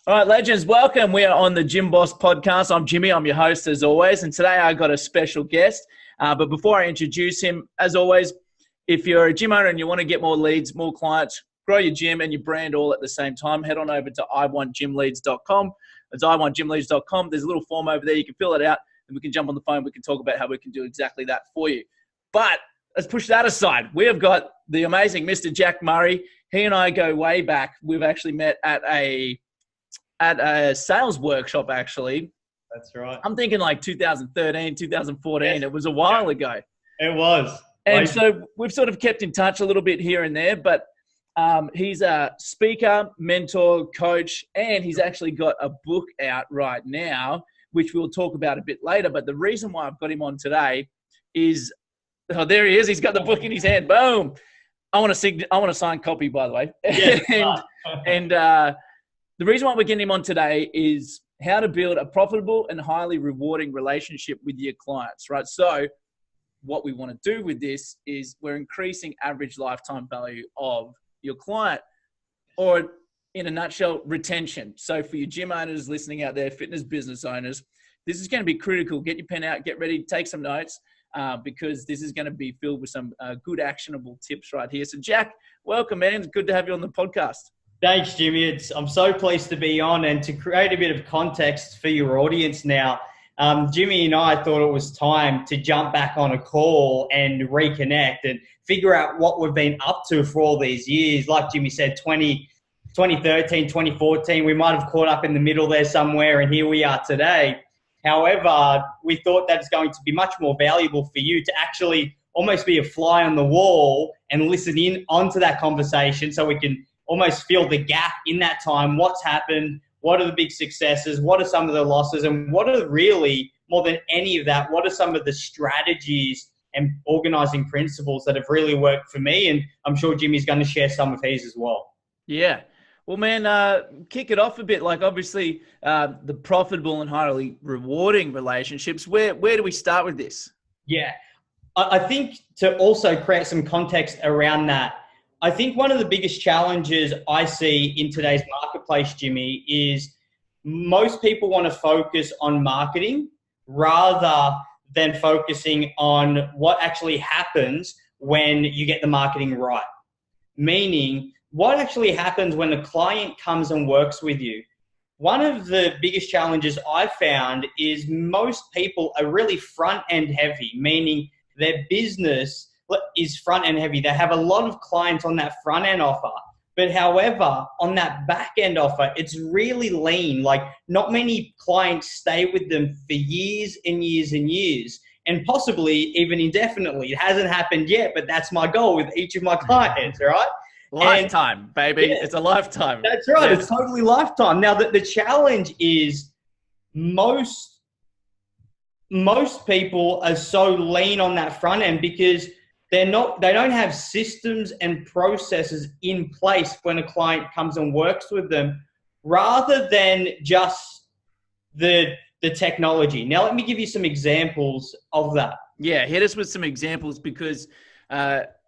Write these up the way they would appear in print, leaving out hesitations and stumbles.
All right, legends, welcome. We are on the Gym Boss podcast. I'm Jimmy. I'm your host as always. And today I got a special guest. But before I introduce him, as always, if you're a gym owner and you want to get more leads, more clients, grow your gym and your brand all at the same time, head on over to iwantgymleads.com. It's iwantgymleads.com. There's a little form over there. You can fill it out and we can jump on the phone. We can talk about how we can do exactly that for you. But let's push that aside. We have got the amazing Mr. Jack Murray. He and I go way back. We've actually met at a sales workshop, actually. That's right. I'm thinking like 2013, 2014. Yes. It was a while ago. It was. And so we've sort of kept in touch a little bit here and there, but he's a speaker, mentor, coach, and he's actually got a book out right now, which we'll talk about a bit later. But the reason why I've got him on today is, oh, there he is. He's got the book in his hand. Boom. I want to sign copy, by the way. Yes. and the reason why we're getting him on today is how to build a profitable and highly rewarding relationship with your clients, right? So what we want to do with this is we're increasing average lifetime value of your client, or in a nutshell, retention. So for your gym owners listening out there, fitness business owners, this is going to be critical. Get your pen out, get ready, take some notes, because this is going to be filled with some good actionable tips right here. So Jack, welcome, man. It's good to have you on the podcast. Thanks, Jimmy. I'm so pleased to be on, and to create a bit of context for your audience now. Jimmy and I thought it was time to jump back on a call and reconnect and figure out what we've been up to for all these years. Like Jimmy said, 2013, 2014, we might have caught up in the middle there somewhere, and here we are today. However, we thought that it's going to be much more valuable for you to actually almost be a fly on the wall and listen in onto that conversation, so we can almost fill the gap in that time. What's happened? What are the big successes? What are some of the losses? And what are really, more than any of that, what are some of the strategies and organizing principles that have really worked for me? And I'm sure Jimmy's going to share some of his as well. Yeah. Well, man, kick it off a bit. Like, obviously, the profitable and highly rewarding relationships. Where do we start with this? Yeah. I think to also create some context around that, I think one of the biggest challenges I see in today's marketplace, Jimmy, is most people want to focus on marketing rather than focusing on what actually happens when you get the marketing right. Meaning, what actually happens when a client comes and works with you. One of the biggest challenges I've found is most people are really front-end heavy, meaning their business is front-end heavy. They have a lot of clients on that front-end offer, but however, on that back-end offer, it's really lean. Like, not many clients stay with them for years and years and years, and possibly even indefinitely. It hasn't happened yet, but that's my goal with each of my clients, all right? Lifetime, baby. Yeah, it's a lifetime. That's right. Yeah. It's totally lifetime. Now, the challenge is most people are so lean on that front end because they don't have systems and processes in place when a client comes and works with them, rather than just the technology. Now, let me give you some examples of that. Yeah, hit us with some examples, because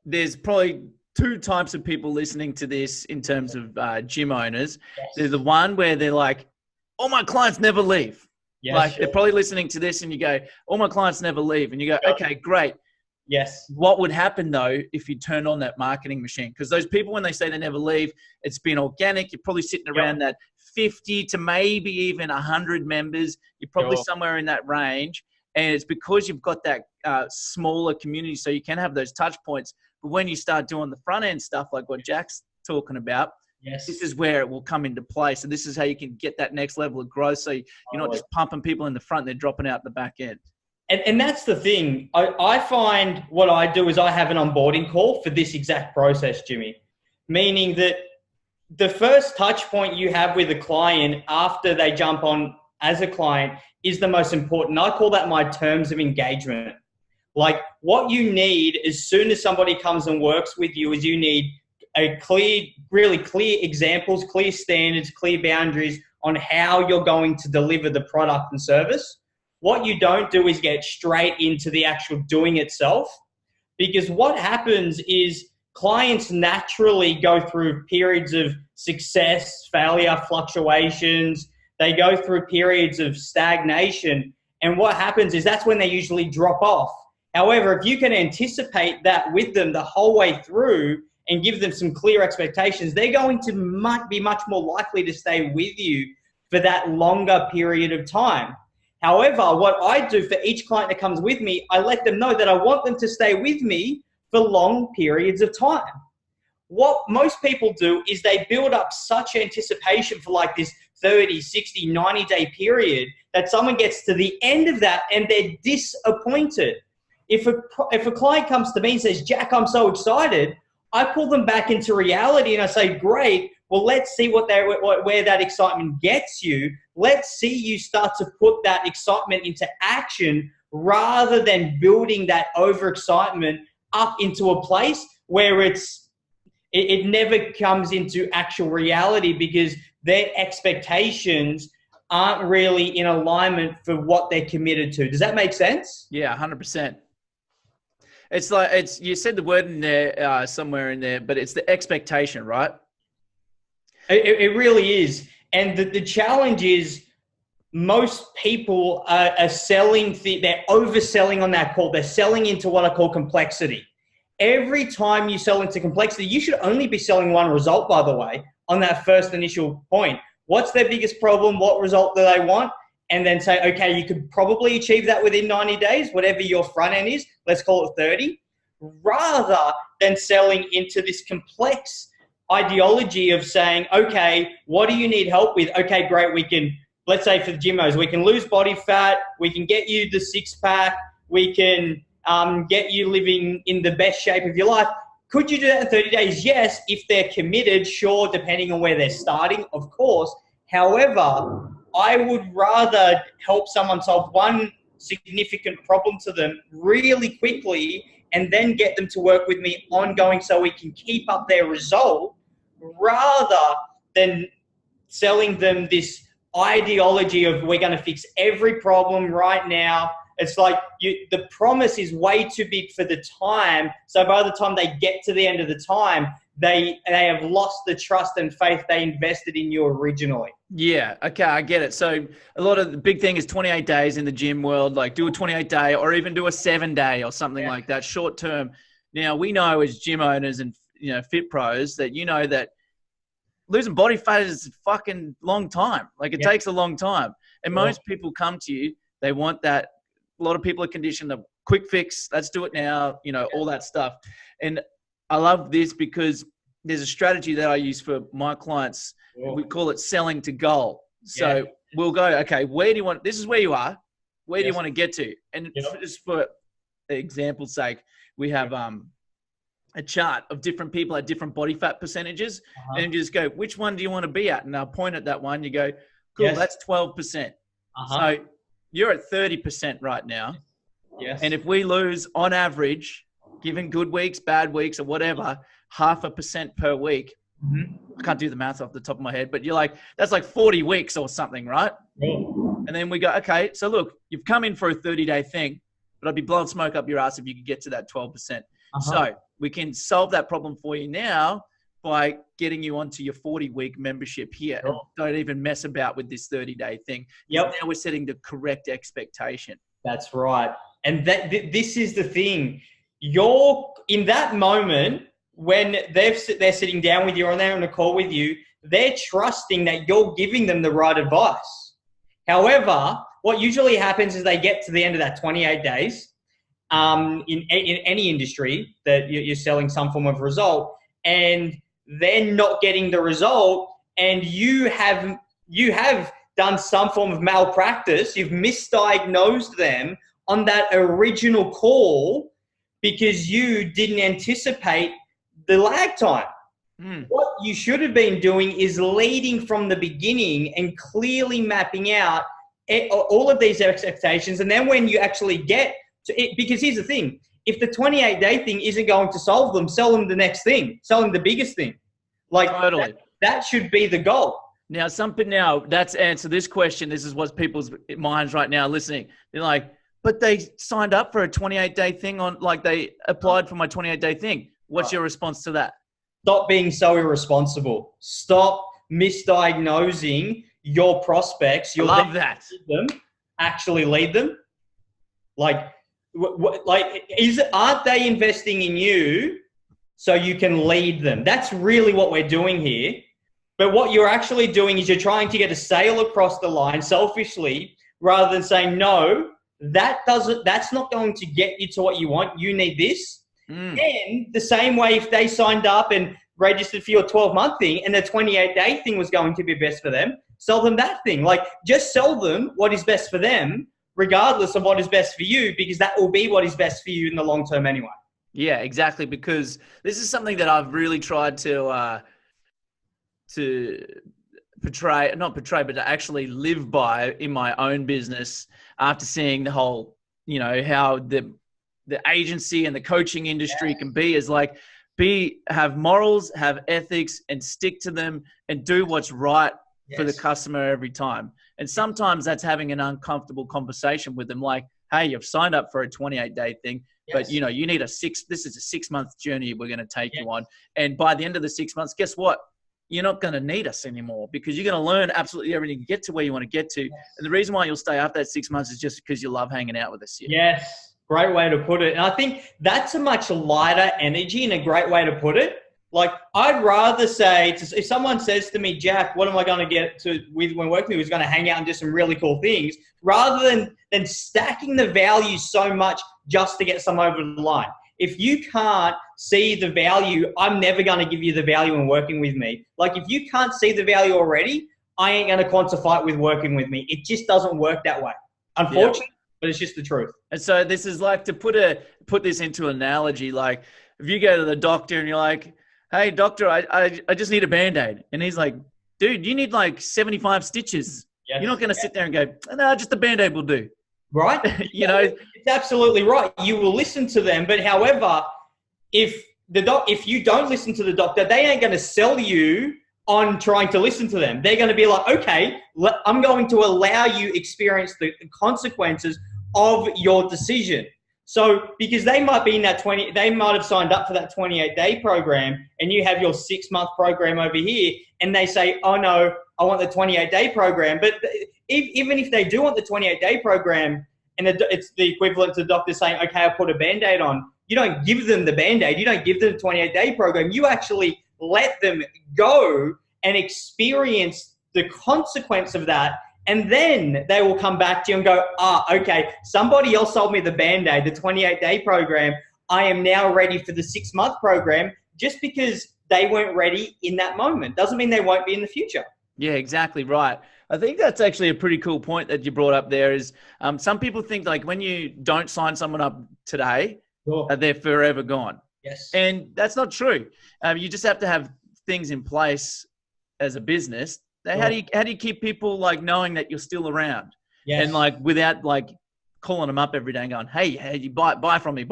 there's probably two types of people listening to this in terms of gym owners. Yes. They're the one where they're like, all my clients never leave. Yes, like, sure. They're probably listening to this and you go, all my clients never leave. And you go, okay, great. Yes. What would happen though if you turned on that marketing machine? Because those people, when they say they never leave, it's been organic. You're probably sitting around that 50 to maybe even 100 members. You're probably somewhere in that range. And it's because you've got that smaller community, so you can have those touch points. But when you start doing the front end stuff, like what Jack's talking about, this is where it will come into play. So this is how you can get that next level of growth. So you're not just pumping people in the front, they're dropping out the back end. And that's the thing. I find what I do is I have an onboarding call for this exact process, Jimmy. Meaning that the first touch point you have with a client after they jump on as a client is the most important. I call that my terms of engagement. Like, what you need as soon as somebody comes and works with you is you need really clear examples, clear standards, clear boundaries on how you're going to deliver the product and service. What you don't do is get straight into the actual doing itself, because what happens is clients naturally go through periods of success, failure, fluctuations. They go through periods of stagnation. And what happens is that's when they usually drop off. However, if you can anticipate that with them the whole way through and give them some clear expectations, they're going to be much more likely to stay with you for that longer period of time. However, what I do for each client that comes with me, I let them know that I want them to stay with me for long periods of time. What most people do is they build up such anticipation for like this 30, 60, 90-day period that someone gets to the end of that and they're disappointed. If a client comes to me and says, Jack, I'm so excited, I pull them back into reality and I say, great, well, let's see where that excitement gets you. Let's see you start to put that excitement into action rather than building that overexcitement up into a place where it never comes into actual reality because their expectations aren't really in alignment for what they're committed to. Does that make sense? Yeah, 100%. It's like, you said the word in there, somewhere in there, but it's the expectation, right? It really is. And the challenge is most people are selling, they're overselling on that call. They're selling into what I call complexity. Every time you sell into complexity, you should only be selling one result, by the way, on that first initial point. What's their biggest problem? What result do they want? And then say, okay, you could probably achieve that within 90 days, whatever your front end is. Let's call it 30, rather than selling into this complex ideology of saying, okay, what do you need help with? Okay, great. We can, let's say for the gymmos, we can lose body fat. We can get you the 6-pack. We can get you living in the best shape of your life. Could you do that in 30 days? Yes, if they're committed, sure, depending on where they're starting, of course. However, I would rather help someone solve one significant problem to them really quickly and then get them to work with me ongoing so we can keep up their result rather than selling them this ideology of we're going to fix every problem right now. It's like the promise is way too big for the time. So by the time they get to the end of the time, they have lost the trust and faith they invested in you originally. Yeah. Okay. I get it. So a lot of the big thing is 28 days in the gym world, like do a 28-day or even do a 7-day or something like that, short term. Now we know as gym owners and, fit pros that, that losing body fat is a fucking long time. Like it takes a long time. And most people come to you, they want that. A lot of people are conditioned the quick fix. Let's do it now, all that stuff. And I love this because there's a strategy that I use for my clients. We call it selling to goal. So we'll go, okay, this is where you are. Where do you want to get to? And just for example's sake, we have a chart of different people at different body fat percentages. And you just go, which one do you want to be at? And I'll point at that one. You go, cool, that's 12%. So you're at 30% right now. Yes. And if we lose on average, given good weeks, bad weeks, or whatever, 0.5% per week. I can't do the math off the top of my head, but you're like, that's like 40 weeks or something, right? And then we go, okay, so look, you've come in for a 30-day thing, but I'd be blowing smoke up your ass if you could get to that 12%. So we can solve that problem for you now by getting you onto your 40-week membership here. And don't even mess about with this 30-day thing. Now we're setting the correct expectation. That's right. And this is the thing. You're in that moment when they're sitting down with you or they're on a call with you, they're trusting that you're giving them the right advice. However, what usually happens is they get to the end of that 28 days in any industry that you're selling some form of result, and they're not getting the result, and you have done some form of malpractice. You've misdiagnosed them on that original call because you didn't anticipate the lag time. What you should have been doing is leading from the beginning and clearly mapping out all of these expectations. And then when you actually get to it, because here's the thing, if the 28-day thing isn't going to solve them, sell them the next thing, sell them the biggest thing. Like totally. That should be the goal. Now that's answer this question. This is what's people's minds right now listening. They're like, but they signed up for a 28-day thing they applied for my 28-day thing. What's your response to that? stop being so irresponsible. Stop misdiagnosing your prospects. I love that. Actually lead them. Like, aren't they investing in you so you can lead them? That's really what we're doing here. But what you're actually doing is you're trying to get a sale across the line selfishly, rather than saying, no, that's not going to get you to what you want. You need this. And the same way, if they signed up and registered for your 12-month thing and the 28-day thing was going to be best for them, sell them that thing. Like, just sell them what is best for them, regardless of what is best for you, because that will be what is best for you in the long term anyway. Yeah, exactly. Because this is something that I've really tried to not portray, but to actually live by in my own business after seeing the whole, how the agency and the coaching industry can be, is like, have morals, have ethics, and stick to them and do what's right for the customer every time. And sometimes that's having an uncomfortable conversation with them, like, hey, you've signed up for a 28-day thing, but you need this is a 6-month journey we're going to take you on. And by the end of the 6 months, guess what? You're not going to need us anymore, because you're going to learn absolutely everything to get to where you want to get to. And the reason why you'll stay after that 6 months is just because you love hanging out with us here. Yes. Great way to put it. And I think that's a much lighter energy and a great way to put it. Like, I'd rather say, if someone says to me, Jack, what am I going to get to with when working with you? Who's going to hang out and do some really cool things, rather than stacking the value so much just to get some over the line. If you can't see the value, I'm never going to give you the value in working with me. Like, if you can't see the value already, I ain't going to quantify it with working with me. It just doesn't work that way, unfortunately, but it's just the truth. And so this is like, to put this into an analogy, like if you go to the doctor and you're like, hey, doctor, I just need a Band-Aid. And he's like, dude, you need like 75 stitches. Yes. You're not going to sit there and go, no, just a Band-Aid will do. Right? It's absolutely right. You will listen to them. But however, if you don't listen to the doctor, they ain't going to sell you on trying to listen to them. They're going to be like, okay, I'm going to allow you experience the consequences of your decision. So, because they might be in they might have signed up for that 28-day program, and you have your 6-month program over here, and they say, oh no, I want the 28-day program. But even if they do want the 28-day program, and it's the equivalent to the doctor saying, okay, I'll put a Band-Aid on, you don't give them the Band-Aid, you don't give them the 28-day program, you actually let them go and experience the consequence of that. And then they will come back to you and go, okay, somebody else sold me the Band-Aid, the 28-day program. I am now ready for the 6-month program. Just because they weren't ready in that moment doesn't mean they won't be in the future. Yeah, exactly right. I think that's actually a pretty cool point that you brought up there is some people think like when you don't sign someone up today, they're forever gone. Yes. And that's not true. You just have to have things in place as a business. How do you keep people like knowing that you're still around? Yes. And like without like calling them up every day and going, hey, you buy from me.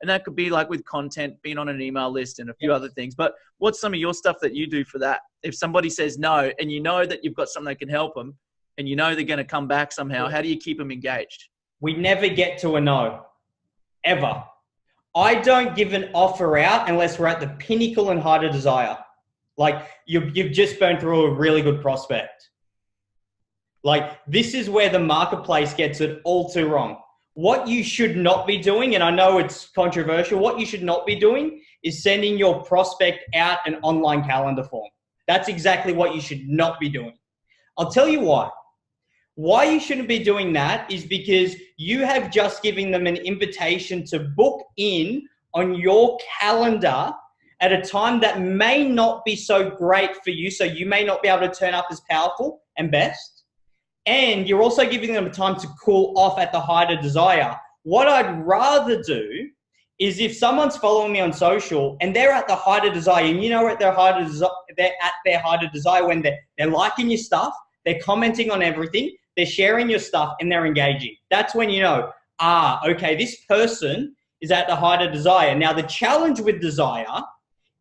And that could be like with content, being on an email list and a few other things. But what's some of your stuff that you do for that? If somebody says no and you know that you've got something that can help them and you know they're going to come back somehow, how do you keep them engaged? We never get to a no, ever. I don't give an offer out unless we're at the pinnacle and height of desire. Like you've just burned through a really good prospect. Like this is where the marketplace gets it all too wrong. What you should not be doing, and I know it's controversial, what you should not be doing is sending your prospect out an online calendar form. That's exactly what you should not be doing. I'll tell you why. Why you shouldn't be doing that is because you have just given them an invitation to book in on your calendar at a time that may not be so great for you, so you may not be able to turn up as powerful and best. And you're also giving them a time to cool off at the height of desire. What I'd rather do is if someone's following me on social and they're at the height of desire, and you know at their height of desire when they're liking your stuff, they're commenting on everything, they're sharing your stuff, and they're engaging. That's when you know, okay, this person is at the height of desire. Now, the challenge with desire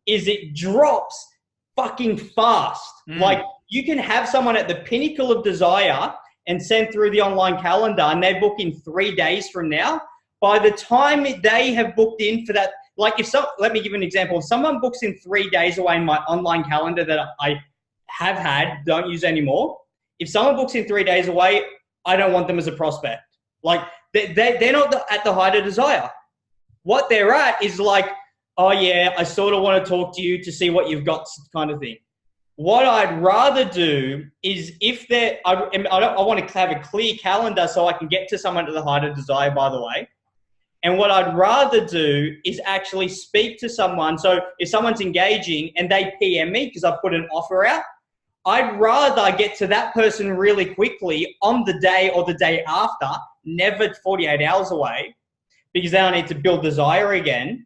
is it drops fucking fast. Like you can have someone at the pinnacle of desire and send through the online calendar and they book in 3 days from now. By the time they have booked in for that, let me give an example. If someone books in 3 days away in my online calendar that I have had, don't use anymore. If someone books in 3 days away, I don't want them as a prospect. Like they're not at the height of desire. What they're at is like, oh yeah, I sort of want to talk to you to see what you've got, kind of thing. What I'd rather do is I want to have a clear calendar so I can get to someone at the height of desire, by the way. And what I'd rather do is actually speak to someone. So if someone's engaging and they PM me because I've put an offer out, I'd rather get to that person really quickly on the day or the day after, never 48 hours away, because then I need to build desire again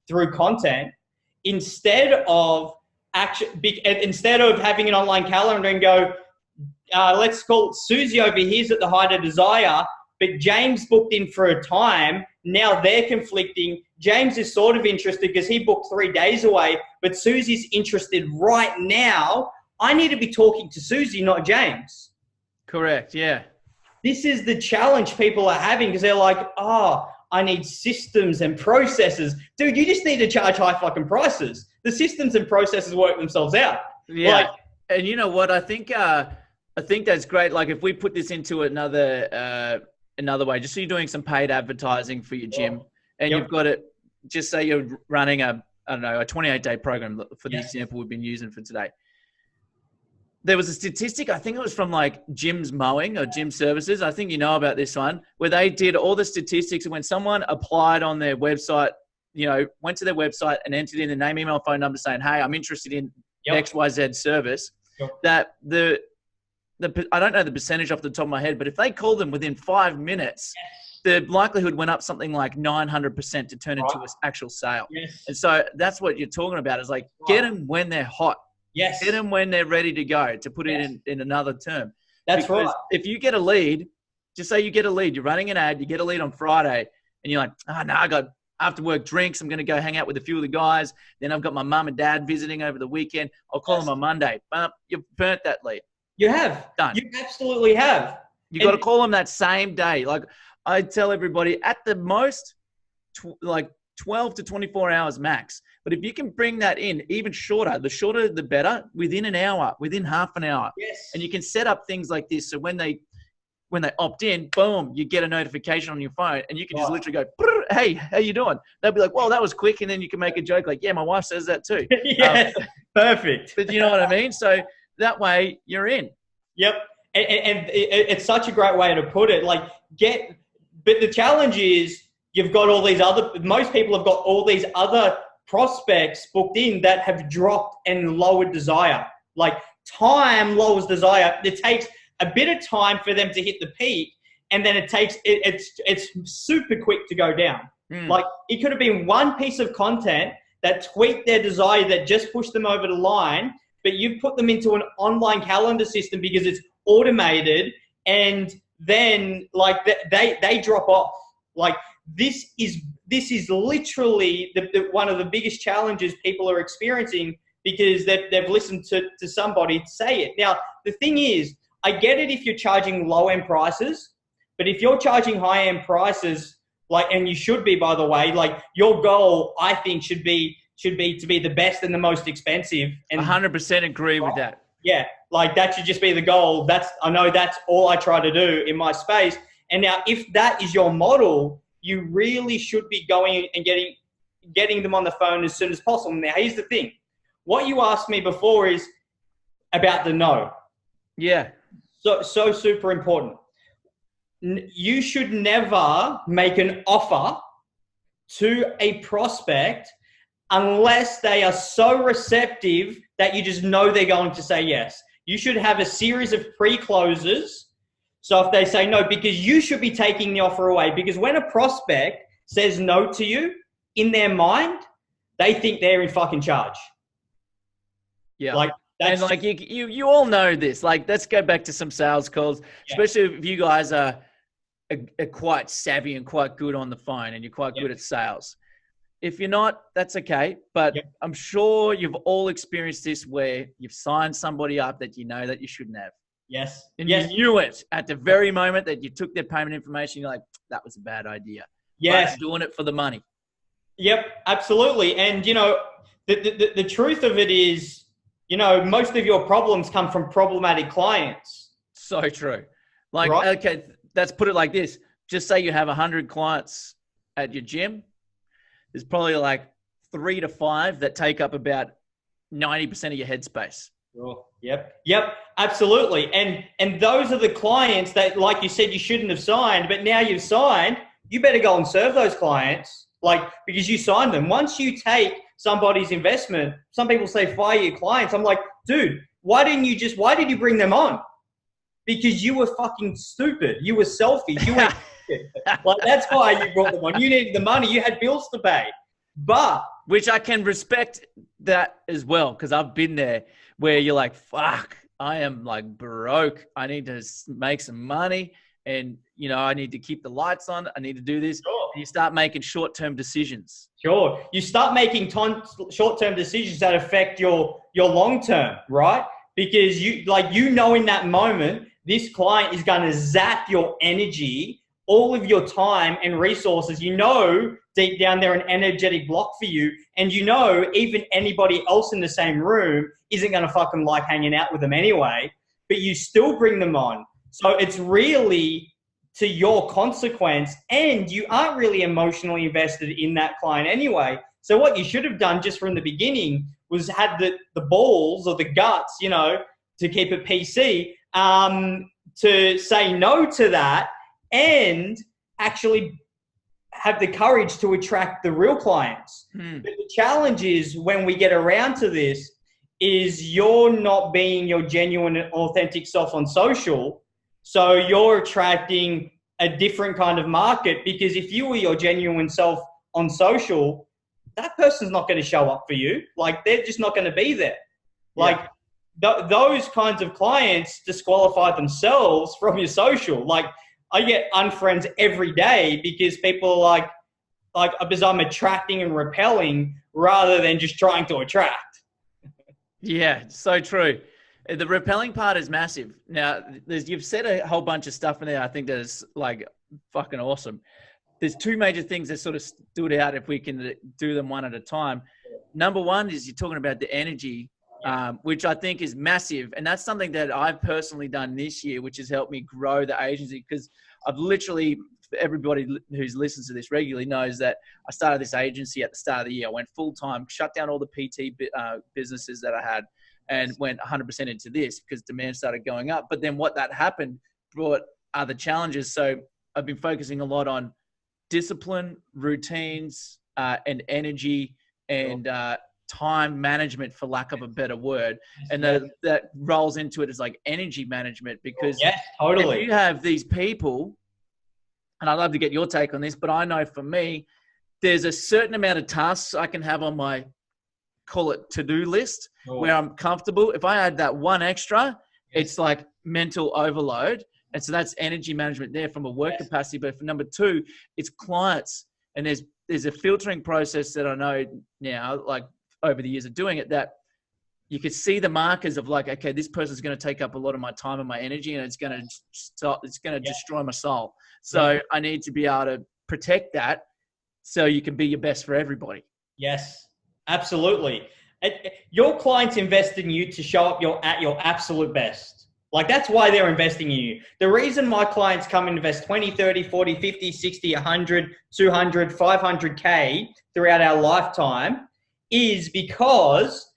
through content instead of having an online calendar and go, let's call Susie over here's at the height of desire, but James booked in for a time. Now they're conflicting. James is sort of interested because he booked 3 days away, but Susie's interested right now. I need to be talking to Susie, not James. Correct, yeah. This is the challenge people are having because they're like, oh, I need systems and processes. Dude, you just need to charge high fucking prices. The systems and processes work themselves out. Yeah, and you know what? I think that's great. Like if we put this into another way, just so you're doing some paid advertising for your gym, and you've got it. Just say you're running a 28-day program for the example we've been using for today. There was a statistic, I think it was from like Gym's Mowing or Gym Services. I think you know about this one, where they did all the statistics. And when someone applied on their website, went to their website and entered in the name, email, phone number saying, hey, I'm interested in XYZ service, that I don't know the percentage off the top of my head, but if they called them within 5 minutes, the likelihood went up something like 900% to turn into an actual sale. Yes. And so that's what you're talking about is like, get them when they're hot. Yes. Get them when they're ready to go, to put it in another term. That's because right. If you get a lead, just say you get a lead, you're running an ad, you get a lead on Friday, and you're like, I got after work drinks, I'm going to go hang out with a few of the guys. Then I've got my mum and dad visiting over the weekend. I'll call them on Monday. You've burnt that lead. You have. Done. You absolutely have. You got to call them that same day. Like I tell everybody, at the most, 12 to 24 hours max. But if you can bring that in even shorter, the shorter the better, within an hour, within half an hour. Yes. And you can set up things like this. So when they opt in, boom, you get a notification on your phone and you can just literally go, hey, how you doing? They'll be like, well, that was quick. And then you can make a joke like, yeah, my wife says that too. Yes, perfect. But you know what I mean? So that way you're in. Yep. And it's such a great way to put it. But the challenge is you've got most people have got all these other prospects booked in that have dropped and lowered desire. Like time lowers desire. It takes a bit of time for them to hit the peak, and then it's super quick to go down. Like it could have been one piece of content that tweaked their desire, that just pushed them over the line, but you've put them into an online calendar system because it's automated, and then they drop off. Like this is literally one of the biggest challenges people are experiencing because they've listened to somebody say it. Now, the thing is, I get it if you're charging low-end prices, but if you're charging high-end prices, and you should be, by the way, your goal, I think, should be to be the best and the most expensive. And 100% agree with that. Yeah, that should just be the goal. I know that's all I try to do in my space. And now, if that is your model, you really should be going and getting them on the phone as soon as possible. Now, here's the thing. What you asked me before is about the no. Yeah. So super important. You should never make an offer to a prospect unless they are so receptive that you just know they're going to say yes. You should have a series of pre-closes. So if they say no, because you should be taking the offer away, because when a prospect says no to you, in their mind, they think they're in fucking charge. Yeah. You all know this. Let's go back to some sales calls, especially if you guys are quite savvy and quite good on the phone and you're quite good at sales. If you're not, that's okay. But I'm sure you've all experienced this where you've signed somebody up that you know that you shouldn't have. Yes. And you knew it at the very moment that you took their payment information. You're like, that was a bad idea. Yes. But I'm doing it for the money. Yep, absolutely. And, the truth of it is, most of your problems come from problematic clients. So true. Like, Right? okay, let's put it like this. Just say you have 100 clients at your gym. There's probably like 3 to 5 that take up about 90% of your headspace. Sure. Yep, absolutely. And those are the clients that, like you said, you shouldn't have signed, but now you've signed, you better go and serve those clients, because you signed them. Once you take somebody's investment, some people say fire your clients. I'm like, dude, why did you bring them on? Because you were fucking stupid. You were selfish. You were like, that's why you brought them on. You needed the money. You had bills to pay. But which I can respect that as well, because I've been there where you're like, fuck, I am like broke. I need to make some money, and I need to keep the lights on. I need to do this. Sure. And you start making short-term decisions. Sure. You start making short-term decisions that affect your long-term, right? Because in that moment, this client is going to zap your energy, all of your time and resources. Deep down there, an energetic block for you. And even anybody else in the same room isn't going to fucking like hanging out with them anyway, but you still bring them on. So it's really to your consequence, and you aren't really emotionally invested in that client anyway. So what you should have done just from the beginning was had the balls or the guts, to keep it PC, to say no to that and actually have the courage to attract the real clients. But the challenge is, when we get around to this, is you're not being your genuine, authentic self on social. So you're attracting a different kind of market, because if you were your genuine self on social, that person's not going to show up for you. Like, they're just not going to be there. Like, those kinds of clients disqualify themselves from your social. Like, I get unfriends every day because people are because I'm attracting and repelling rather than just trying to attract. Yeah, so true. The repelling part is massive. Now, you've said a whole bunch of stuff in there I think that is like fucking awesome. There's 2 major things that sort of stood out if we can do them one at a time. Number one is you're talking about the energy, which I think is massive. And that's something that I've personally done this year, which has helped me grow the agency, because I've literally, everybody who's listens to this regularly knows that I started this agency at the start of the year. I went full-time, shut down all the PT businesses that I had, and went 100% into this because demand started going up. But then what that happened brought other challenges. So I've been focusing a lot on discipline, routines, and energy, and time management, for lack of a better word. And that rolls into it as like energy management, because totally. if you have these people, and I'd love to get your take on this, but I know for me, there's a certain amount of tasks I can have on my, call it to-do list, where I'm comfortable. If I add that one extra, it's like mental overload. And so that's energy management there from a work capacity. But for number 2, it's clients. And there's a filtering process that I know now, like over the years of doing it, that you could see the markers of like, okay, this person's going to take up a lot of my time and my energy, and it's going to destroy my soul. So I need to be able to protect that so you can be your best for everybody. Yes, absolutely. Your clients invest in you to show up at your absolute best. Like, that's why they're investing in you. The reason my clients come and invest 20, 30, 40, 50, 60, 100, 200, 500K throughout our lifetime is because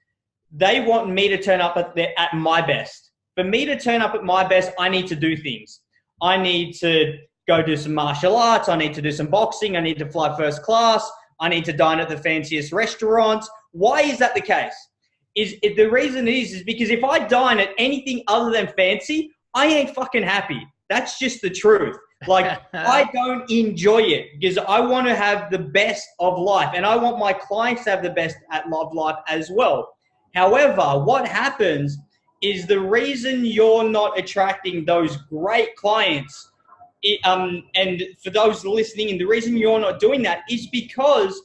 they want me to turn up at my best. For me to turn up at my best, I need to do things. I need to go do some martial arts. I need to do some boxing. I need to fly first class. I need to dine at the fanciest restaurants. Why is that the case? The reason is because if I dine at anything other than fancy, I ain't fucking happy. That's just the truth. Like, I don't enjoy it because I want to have the best of life, and I want my clients to have the best of life as well. However, what happens is the reason you're not attracting those great clients, and for those listening, and the reason you're not doing that is because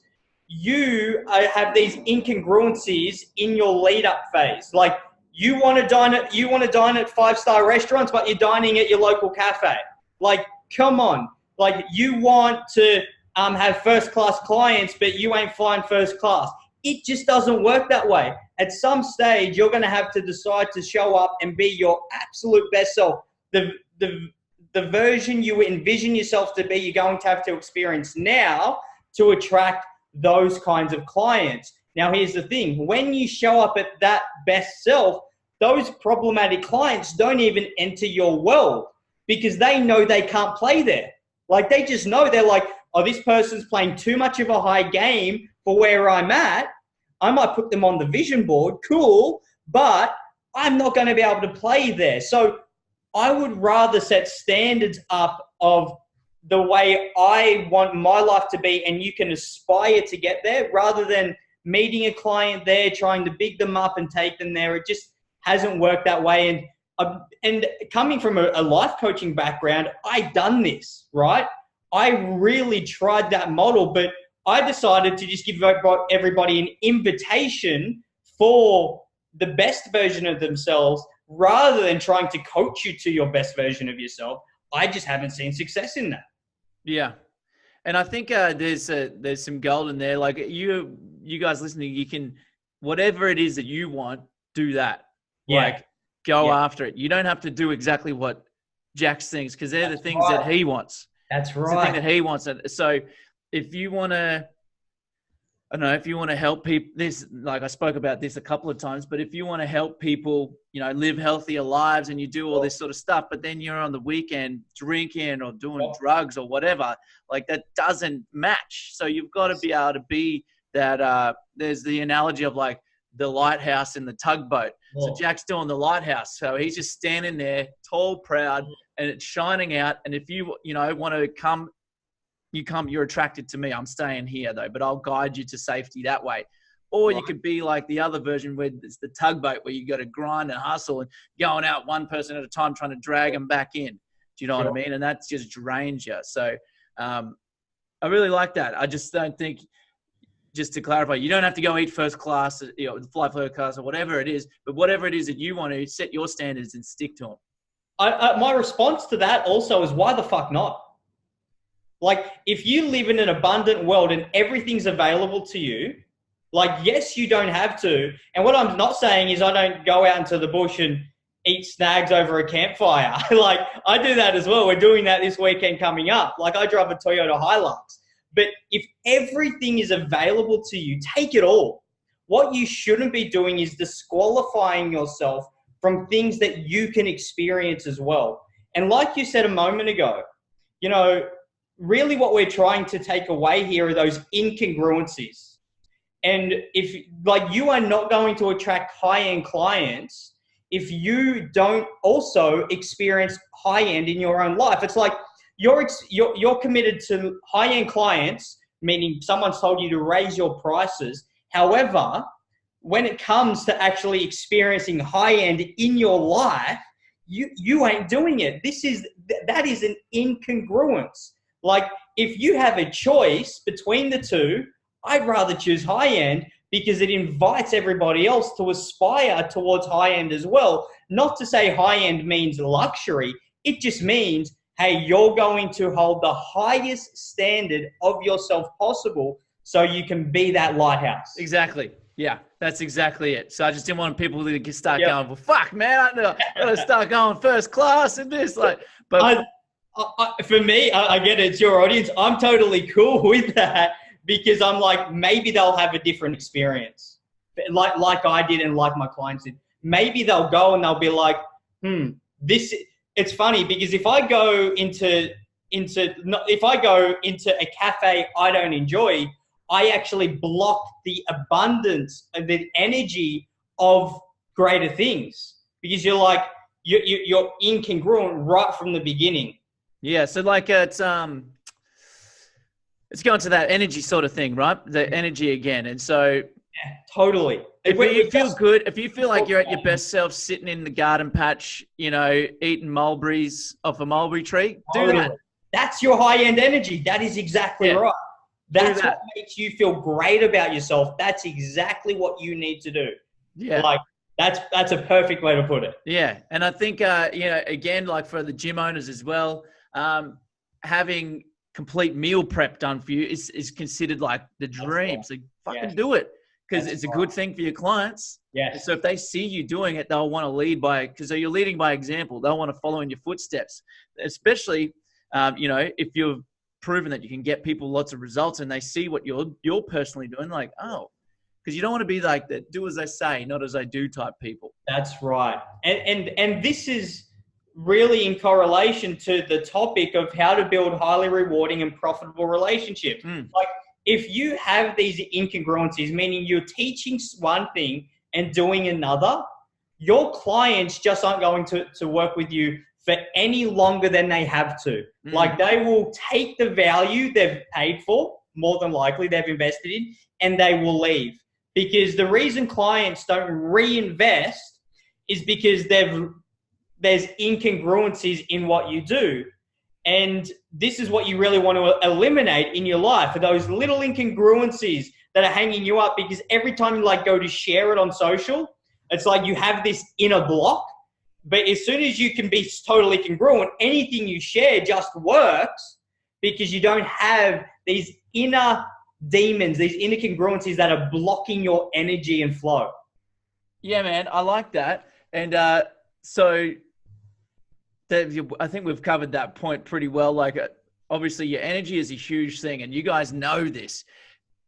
you have these incongruencies in your lead-up phase. Like, you want to dine at 5-star restaurants, but you're dining at your local cafe. Like, come on. Like, you want to have first-class clients, but you ain't flying first class. It just doesn't work that way. At some stage, you're going to have to decide to show up and be your absolute best self. The version you envision yourself to be, you're going to have to experience now to attract those kinds of clients. Now, here's the thing. When you show up at that best self, those problematic clients don't even enter your world because they know they can't play there. Like, they just know, they're like, oh, this person's playing too much of a high game for where I'm at. I might put them on the vision board, cool, but I'm not going to be able to play there. So I would rather set standards up of the way I want my life to be, and you can aspire to get there, rather than meeting a client there, trying to big them up and take them there. It just hasn't worked that way. And coming from a life coaching background, I done this, right? I really tried that model, but I decided to just give everybody an invitation for the best version of themselves rather than trying to coach you to your best version of yourself. I just haven't seen success in that. Yeah. And I think there's some gold in there. Like you guys listening, you can, whatever it is that you want, do that. Yeah. Like go after it. You don't have to do exactly what Jax thinks, because they're the things that he wants. That's right. It's the thing that he wants. So if you want to, I don't know, if you want to help people, this, like I spoke about this a couple of times, but if you want to help people, you know, live healthier lives and you do all this sort of stuff, but then you're on the weekend drinking or doing drugs or whatever, like that doesn't match. So you've got to be able to be that, there's the analogy of like the lighthouse in the tugboat. So Jack's doing the lighthouse. So he's just standing there, tall, proud, and it's shining out. And if you want to come, you're attracted to me. I'm staying here though, but I'll guide you to safety that way. Or you could be like the other version where it's the tugboat, where you got to grind and hustle and going out one person at a time, trying to drag them back in. Do you know what I mean? And that just drains you. So I really like that. I just don't think, just to clarify, you don't have to go eat first class, fly first class or whatever it is, but whatever it is that you want to, set your standards and stick to them. My response to that also is, why the fuck not? Like, if you live in an abundant world and everything's available to you, like, yes, you don't have to. And what I'm not saying is I don't go out into the bush and eat snags over a campfire. Like, I do that as well. We're doing that this weekend coming up. Like, I drive a Toyota Hilux. But if everything is available to you, take it all. What you shouldn't be doing is disqualifying yourself from things that you can experience as well. And like you said a moment ago, you know, really what we're trying to take away here are those incongruencies. And if, like, you are not going to attract high-end clients if you don't also experience high-end in your own life. It's like you're committed to high-end clients, meaning someone's told you to raise your prices. However, when it comes to actually experiencing high-end in your life, you ain't doing it. That is an incongruence. Like, if you have a choice between the two, I'd rather choose high-end because it invites everybody else to aspire towards high-end as well. Not to say high-end means luxury. It just means, hey, you're going to hold the highest standard of yourself possible so you can be that lighthouse. Exactly. Yeah, that's exactly it. So I just didn't want people to start going, well, fuck, man, I got to start going first class and this. Like, but for me, I get it. It's your audience. I'm totally cool with that because I'm like, maybe they'll have a different experience, like I did and like my clients did. Maybe they'll go and they'll be like, this. It's funny because if I go into a cafe I don't enjoy, I actually block the abundance of the energy of greater things because you're like you're incongruent right from the beginning. Yeah, so like it's going to that energy sort of thing, right? The energy again, and so yeah, totally. If you feel good, if you feel like you're at your best self, sitting in the garden patch, you know, eating mulberries off a mulberry tree, do that. That's your high-end energy. That is exactly right. That's what makes you feel great about yourself. That's exactly what you need to do. Yeah. Like, that's a perfect way to put it. Yeah. And I think, again, like for the gym owners as well, having complete meal prep done for you is considered like the dream. So fucking do it, because it's a good thing for your clients. Yes. So if they see you doing it, they'll want to lead by, because you're leading by example. They'll want to follow in your footsteps, especially, if you've proven that you can get people lots of results and they see what you're personally doing, like, oh, because you don't want to be like the do as I say, not as I do type people. That's right. And this is really in correlation to the topic of how to build highly rewarding and profitable relationships. Like, if you have these incongruencies, meaning you're teaching one thing and doing another, your clients just aren't going to work with you for any longer than they have to. Like, they will take the value they've paid for, more than likely they've invested in, and they will leave. Because the reason clients don't reinvest is because there's incongruencies in what you do. And this is what you really want to eliminate in your life, are those little incongruencies that are hanging you up. Because every time you go to share it on social, it's like you have this inner block. But as soon as you can be totally congruent, anything you share just works, because you don't have these inner demons, these inner congruencies that are blocking your energy and flow. Yeah, man, I like that. And so I think we've covered that point pretty well. Like, obviously your energy is a huge thing, and you guys know this.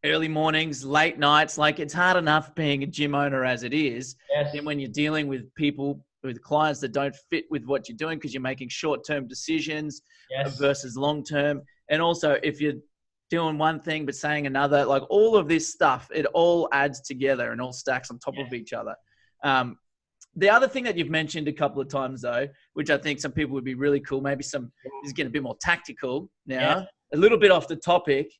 Early mornings, late nights, like, it's hard enough being a gym owner as it is. Yes. Then when you're dealing with people, with clients that don't fit with what you're doing, because you're making short-term decisions versus long-term. And also, if you're doing one thing but saying another, like, all of this stuff, it all adds together and all stacks on top of each other. The other thing that you've mentioned a couple of times, though, which I think some people would be really cool, maybe this is getting a bit more tactical now, a little bit off the topic,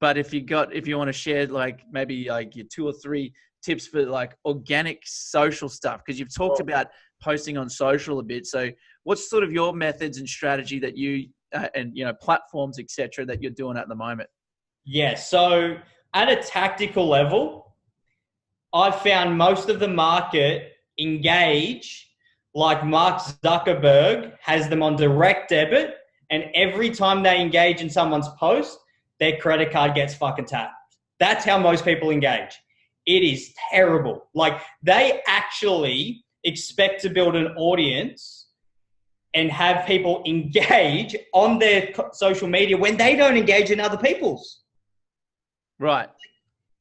but if you want to share, like, maybe like your 2 or 3 tips for like organic social stuff, because you've talked about posting on social a bit. So what's sort of your methods and strategy that you and platforms, etc., that you're doing at the moment? Yeah. So at a tactical level, I've found most of the market engage like Mark Zuckerberg has them on direct debit, and every time they engage in someone's post, their credit card gets fucking tapped. That's how most people engage. It is terrible. Like, they actually expect to build an audience and have people engage on their social media when they don't engage in other people's. Right.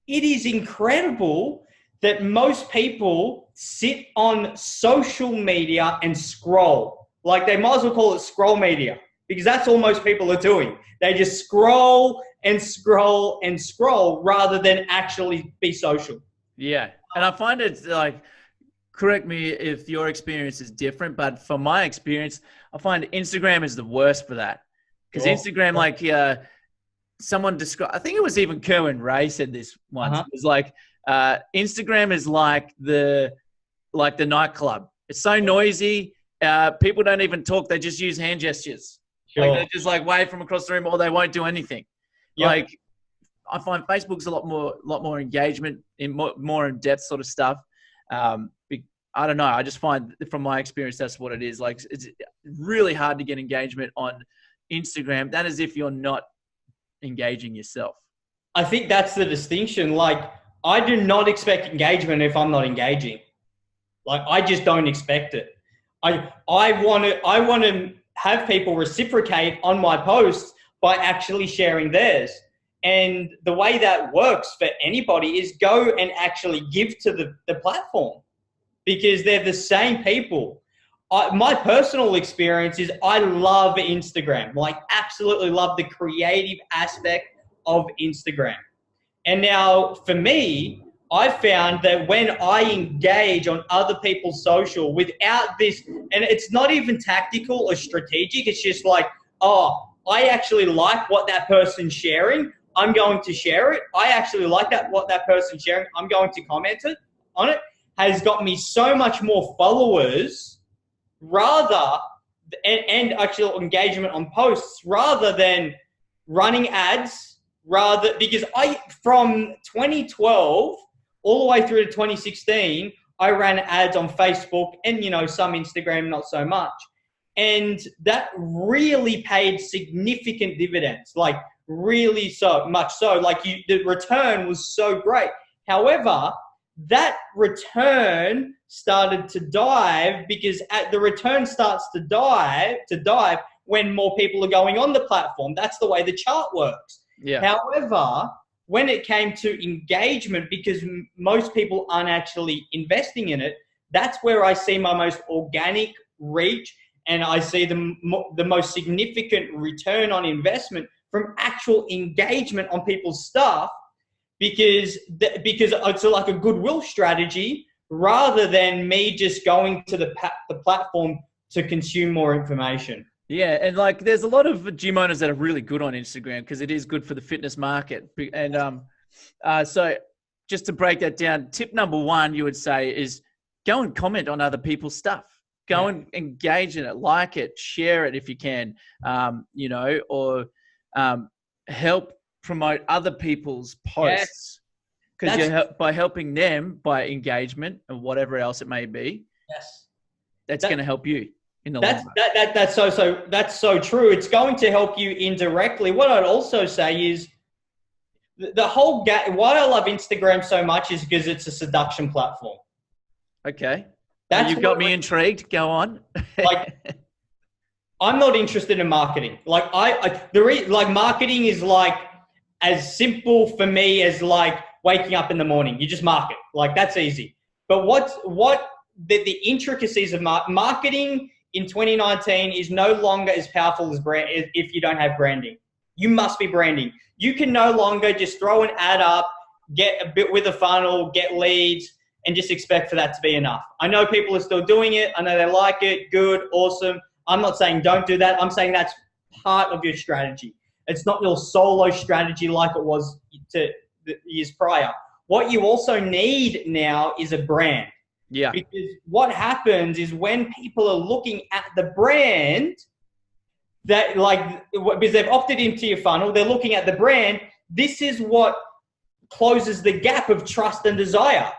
It is incredible that most people sit on social media and scroll. Like, they might as well call it scroll media, because that's all most people are doing. They just scroll and scroll and scroll rather than actually be social. Yeah. And I find it's like, correct me if your experience is different, but from my experience, I find Instagram is the worst for that. Because Instagram, like, someone described, I think it was even Kerwin Ray said this once. It was like, Instagram is like the nightclub. It's so noisy. People don't even talk. They just use hand gestures. Like, they just like wave from across the room, or they won't do anything. Yep. Like, I find Facebook's a lot more engagement, in more in depth sort of stuff. I don't know. I just find from my experience, that's what it is. Like, it's really hard to get engagement on Instagram. That is if you're not engaging yourself. I think that's the distinction. Like, I do not expect engagement if I'm not engaging. Like, I just don't expect it. I want to have people reciprocate on my posts by actually sharing theirs. And the way that works for anybody is go and actually give to the platform, because they're the same people. My personal experience is I love Instagram, like, absolutely love the creative aspect of Instagram. And now for me, I found that when I engage on other people's social without this, and it's not even tactical or strategic, it's just like, oh, I actually like what that person's sharing, I'm going to share it. I actually like what that person's sharing, I'm going to comment on it, has got me so much more followers and actual engagement on posts, rather than running ads, because from 2012 all the way through to 2016, I ran ads on Facebook and, some Instagram, not so much. And that really paid significant dividends, like really so much so. Like the return was so great. However, that return started to dive because the return starts to dive when more people are going on the platform. That's the way the chart works. Yeah. However, when it came to engagement, because most people aren't actually investing in it, that's where I see my most organic reach, and I see the most significant return on investment from actual engagement on people's stuff, because it's like a goodwill strategy rather than me just going to the platform to consume more information. Yeah, and like there's a lot of gym owners that are really good on Instagram because it is good for the fitness market. And so just to break that down, tip number one you would say is go and comment on other people's stuff. Go and engage in it, like it, share it if you can, or help promote other people's posts. Because by helping them by engagement and whatever else it may be, that's going to help you in the long run. That's so true. It's going to help you indirectly. What I'd also say is the whole why I love Instagram so much is because it's a seduction platform. Okay. You've got me intrigued. Go on. Like, I'm not interested in marketing. Like marketing is like as simple for me as like waking up in the morning. You just market. Like that's easy. But the intricacies of marketing in 2019 is no longer as powerful as brand if you don't have branding. You must be branding. You can no longer just throw an ad up, get a bit with a funnel, get leads, and just expect for that to be enough. I know people are still doing it. I know they like it. Good, awesome. I'm not saying don't do that. I'm saying that's part of your strategy. It's not your solo strategy like it was to the years prior. What you also need now is a brand. Yeah. Because what happens is when people are looking at the brand, that because they've opted into your funnel, they're looking at the brand. This is what closes the gap of trust and desire.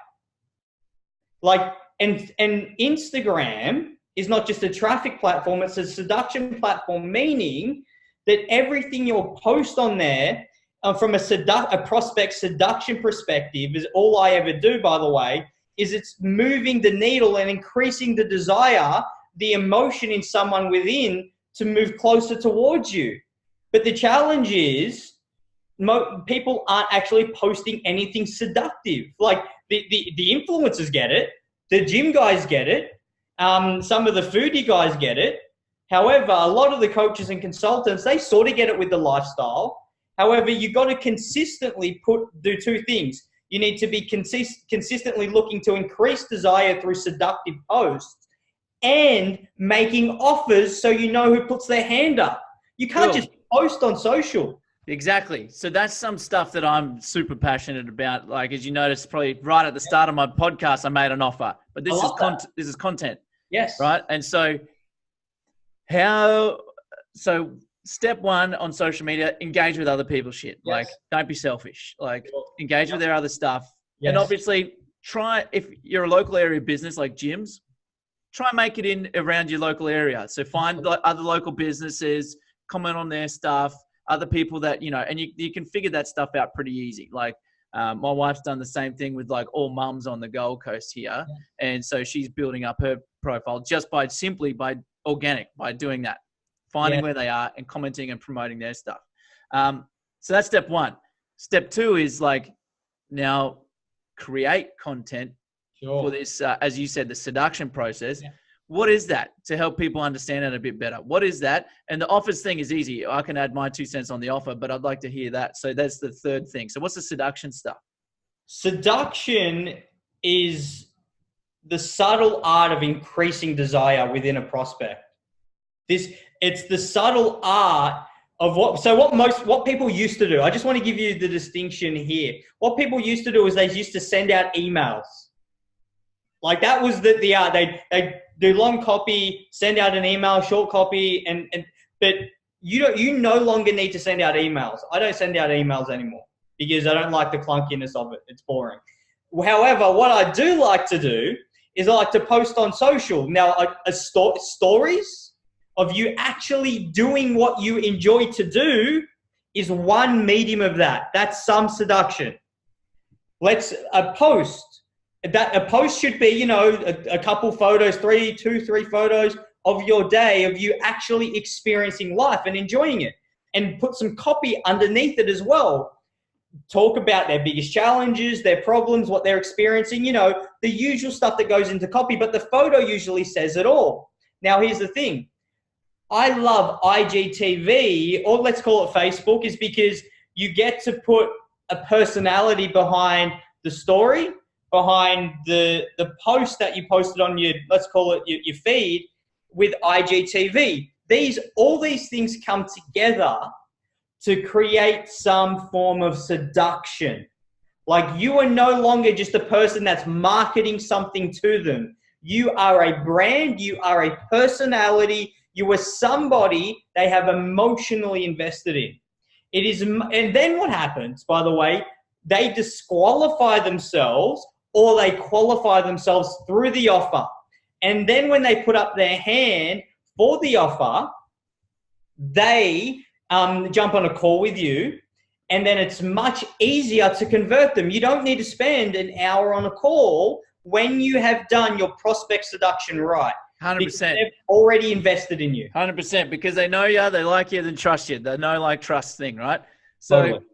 And Instagram is not just a traffic platform, it's a seduction platform, meaning that everything you'll post on there from a prospect seduction perspective is all I ever do, by the way, is it's moving the needle and increasing the desire, the emotion in someone within to move closer towards you. But the challenge is people aren't actually posting anything seductive. Like the influencers get it, the gym guys get it, some of the foodie guys get it. However, a lot of the coaches and consultants, they sort of get it with the lifestyle. However, you got to consistently do two things. You need to be consistently looking to increase desire through seductive posts and making offers so you know who puts their hand up. You can't just post on social. Exactly. So that's some stuff that I'm super passionate about. Like, as you noticed, probably right at the start of my podcast, I made an offer, but this is content. Yes. Right. And so step one on social media, engage with other people's shit. Yes. Like, don't be selfish. Like, engage with their other stuff. Yes. And obviously if you're a local area business like gyms, try and make it in around your local area. So find other local businesses, comment on their stuff, other people that, and you can figure that stuff out pretty easy. Like, my wife's done the same thing with like all mums on the Gold Coast here. Yeah. And so she's building up her profile just by organic, by doing that, finding where they are and commenting and promoting their stuff. So that's step one. Step two is like, now create content for this, as you said, the seduction process. Yeah. What is that to help people understand it a bit better? What is that? And the offers thing is easy. I can add my 2 cents on the offer, but I'd like to hear that. So that's the third thing. So what's the seduction stuff? Seduction is the subtle art of increasing desire within a prospect. It's the subtle art of what people used to do. I just want to give you the distinction here. What people used to do is they used to send out emails. Like that was the art. They do long copy, send out an email, short copy, but you no longer need to send out emails. I don't send out emails anymore because I don't like the clunkiness of it. It's boring. However, what I do like to do is I like to post on social. Now, stories, of you actually doing what you enjoy to do is one medium of that. That's some seduction. A post should be, you know, a couple photos, two, three photos of your day of you actually experiencing life and enjoying it, and put some copy underneath it as well. Talk about their biggest challenges, their problems, what they're experiencing, you know, the usual stuff that goes into copy, but the photo usually says it all. Now, here's the thing. I love IGTV, or let's call it Facebook, is because you get to put a personality behind the story, behind the post that you posted on your, let's call it your feed with IGTV. All these things come together to create some form of seduction. Like, you are no longer just a person that's marketing something to them. You are a brand, you are a personality, you are somebody they have emotionally invested in. And then what happens, by the way, they disqualify themselves or they qualify themselves through the offer. And then when they put up their hand for the offer, they jump on a call with you, and then it's much easier to convert them. You don't need to spend an hour on a call when you have done your prospect seduction right. 100%. They've already invested in you. 100%, because they know you, they like you, then trust you. They know, like, trust thing, right? So Totally.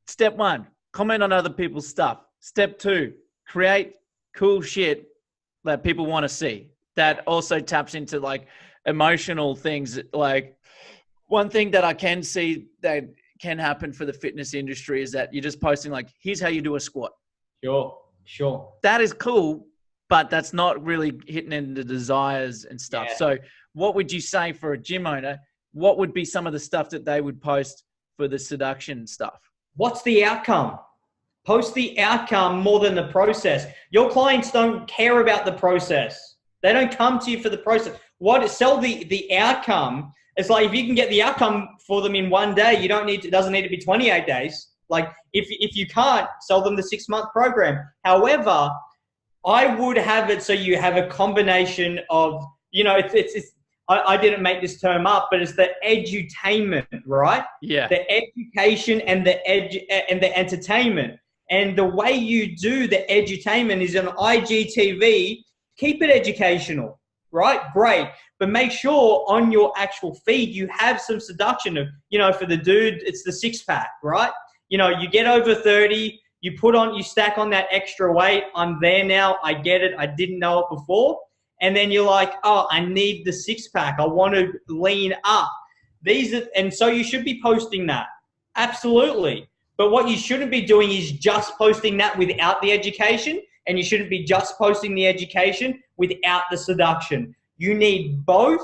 Step 1, comment on other people's stuff. Step 2, create cool shit that people want to see. That also taps into, like, emotional things. Like, one thing that I can see that can happen for the fitness industry is that you're just posting, like, here's how you do a squat. Sure. That is cool, but that's not really hitting into desires and stuff. Yeah. So what would you say for a gym owner? What would be some of the stuff that they would post for the seduction stuff? What's the outcome? Post the outcome more than the process. Your clients don't care about the process. They don't come to you for the process. Sell the outcome. It's like, if you can get the outcome for them in one day, it doesn't need to be 28 days. Like, if you can't, sell them the 6-month program. However, I would have it so you have a combination of, you know, I didn't make this term up, but it's the edutainment, right? Yeah. The education and the entertainment. And the way you do the edutainment is on IGTV. Keep it educational, right? Great. But make sure on your actual feed, you have some seduction of, you know, for the dude, it's the 6-pack, right? You know, you get over 30, you stack on that extra weight. I'm there now. I get it. I didn't know it before. And then you're like, oh, I need the 6-pack. I want to lean up. And so you should be posting that. Absolutely. But what you shouldn't be doing is just posting that without the education. And you shouldn't be just posting the education without the seduction. You need both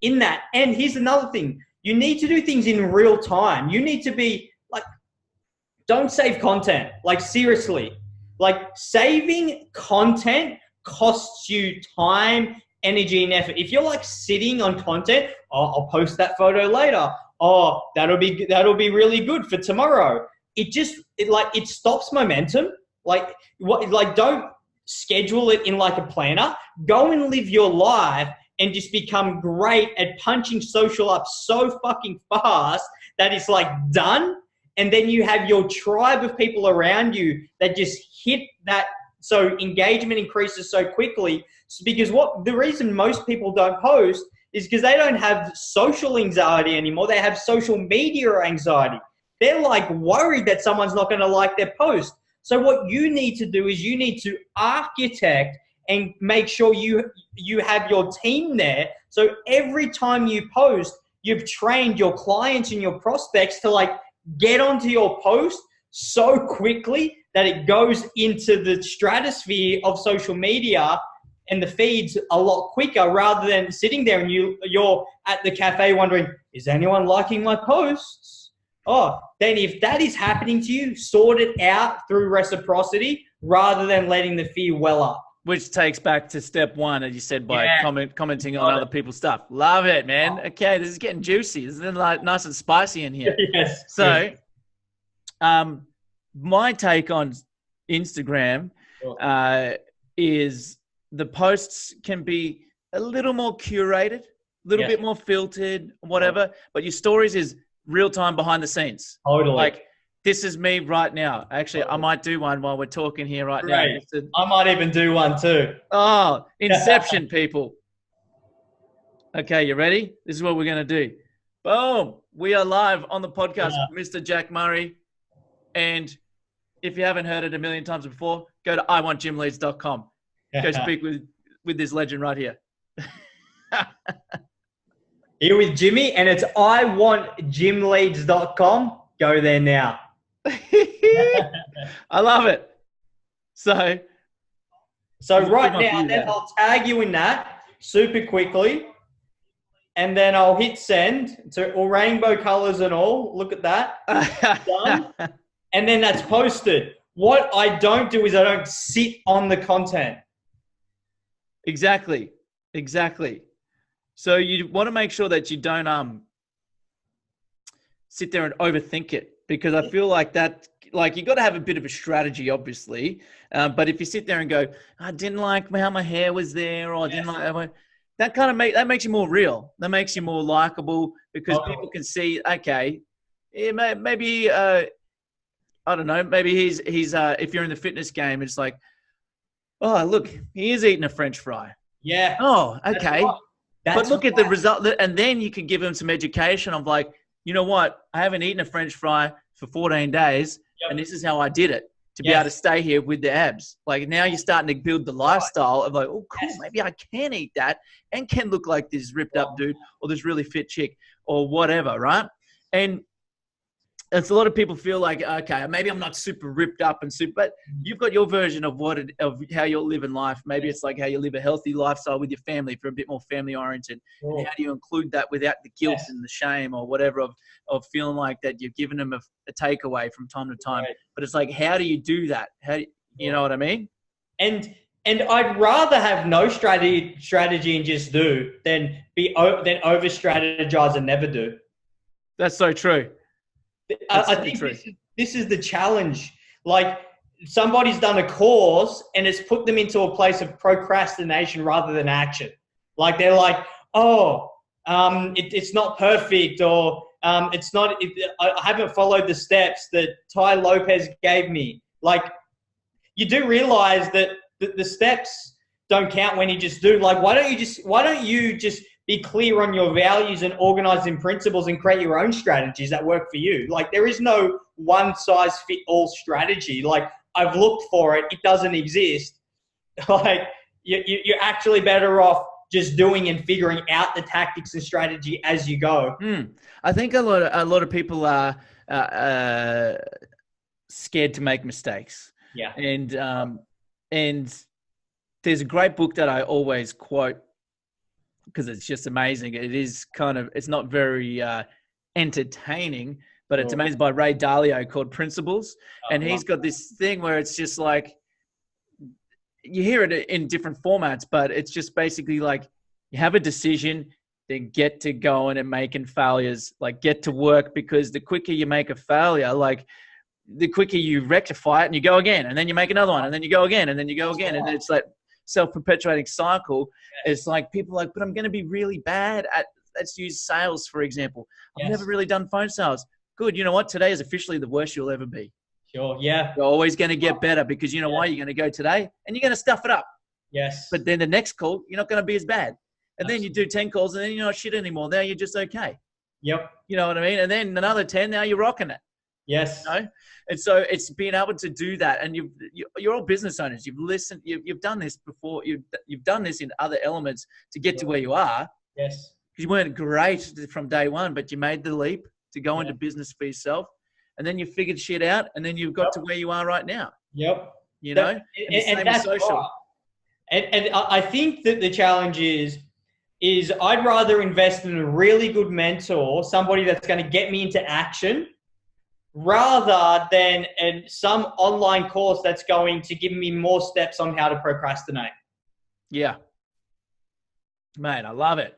in that. And here's another thing. You need to do things in real time. You need to be like, don't save content. Like, seriously. Like, saving content costs you time, energy, and effort. If you're like sitting on content, oh, I'll post that photo later. Oh, that'll be really good for tomorrow. It stops momentum. Don't schedule it in like a planner. Go and live your life and just become great at punching social up so fucking fast that it's like done. And then you have your tribe of people around you that just hit that. So engagement increases so quickly. Because the reason most people don't post is because they don't have social anxiety anymore. They have social media anxiety. They're like worried that someone's not going to like their post. So what you need to do is you need to architect and make sure you have your team there. So every time you post, you've trained your clients and your prospects to like get onto your post so quickly that it goes into the stratosphere of social media and the feeds a lot quicker, rather than sitting there and you're at the cafe wondering, is anyone liking my posts? Oh, then if that is happening to you, sort it out through reciprocity rather than letting the fear well up. Which takes back to step 1, as you said, by commenting on other people's stuff. Love it, man. Okay, this is getting juicy. This is like nice and spicy in here. Yes. So, my take on Instagram is the posts can be a little more curated. little bit more filtered, whatever. But your stories is real time behind the scenes. Totally. Like, this is me right now. Actually, I might do one while we're talking here right now. I might even do one too. Oh, Inception, people. Okay, you ready? This is what we're going to do. Boom. We are live on the podcast, Mr. Jack Murray. And if you haven't heard it a million times before, go to iwantgymleads.com. Go speak with this legend right here. Here with Jimmy, and it's iwantgymleads.com. Go there now. I love it. So right now, then I'll tag you in that super quickly, and then I'll hit send to all rainbow colors and all. Look at that. Done. And then that's posted. What I don't do is I don't sit on the content. Exactly. So you want to make sure that you don't sit there and overthink it, because I feel like that, like, you got to have a bit of a strategy, obviously. But if you sit there and go, I didn't like how my hair was there, or I didn't like that makes you more real. That makes you more likable, because people can see, okay, maybe I don't know, maybe he's if you're in the fitness game, it's like, oh, look, he is eating a French fry. Yeah. Oh, okay. But look at the result, and then you can give him some education of like, you know what? I haven't eaten a French fry for 14 days, and this is how I did it to be able to stay here with the abs. Like, now you're starting to build the lifestyle of like, oh, cool, maybe I can eat that and can look like this ripped up dude or this really fit chick or whatever, right? And it's a lot of people feel like, okay, maybe I'm not super ripped up and super, but you've got your version of of how you're living life. Maybe it's like how you live a healthy lifestyle with your family, if you're a bit more family oriented. And how do you include that without the guilt and the shame or whatever of feeling like that you're giving them a takeaway from time to time. But it's like, how do you do that? You know what I mean? And I'd rather have no strategy and just do than over strategize and never do. That's so true. I think this is the challenge. Like, somebody's done a course and it's put them into a place of procrastination rather than action. Like, they're like, it's not perfect, or I haven't followed the steps that Ty Lopez gave me. Like, you do realize that the steps don't count when you just do. Like, why don't you just be clear on your values and organizing principles and create your own strategies that work for you? Like, there is no one size fit all strategy. Like, I've looked for it. It doesn't exist. Like, you're actually better off just doing and figuring out the tactics and strategy as you go. I think a lot of people are scared to make mistakes. Yeah. And there's a great book that I always quote, because it's just amazing. It's not very entertaining, but it's amazing, by Ray Dalio, called Principles. And he's got this thing where it's just like, you hear it in different formats, but it's just basically like, you have a decision, then get to going and making failures, like get to work, because the quicker you make a failure, like the quicker you rectify it and you go again, and then you make another one, and then you go again, and then you go again. And then it's like self-perpetuating cycle. It's like, people are like, but I'm going to be really bad at, let's use sales, for example. I've never really done phone sales. Good. You know what? Today is officially the worst you'll ever be. Sure. Yeah. You're always going to get better, because you know why? You're going to go today and you're going to stuff it up. Yes. But then the next call, you're not going to be as bad. And then you do 10 calls and then you're not shit anymore. Now you're just okay. Yep. You know what I mean? And then another 10, now you're rocking it. Yes. You know? And so it's being able to do that. And you're all business owners. You've listened. You've done this before. You've done this in other elements to get to where you are. Yes. You weren't great from day one, but you made the leap to go into business for yourself. And then you figured shit out. And then you've got to where you are right now. Yep. You know? And that's social. Right. And I think that the challenge is I'd rather invest in a really good mentor, somebody that's going to get me into action, rather than some online course that's going to give me more steps on how to procrastinate. Yeah. Man, I love it.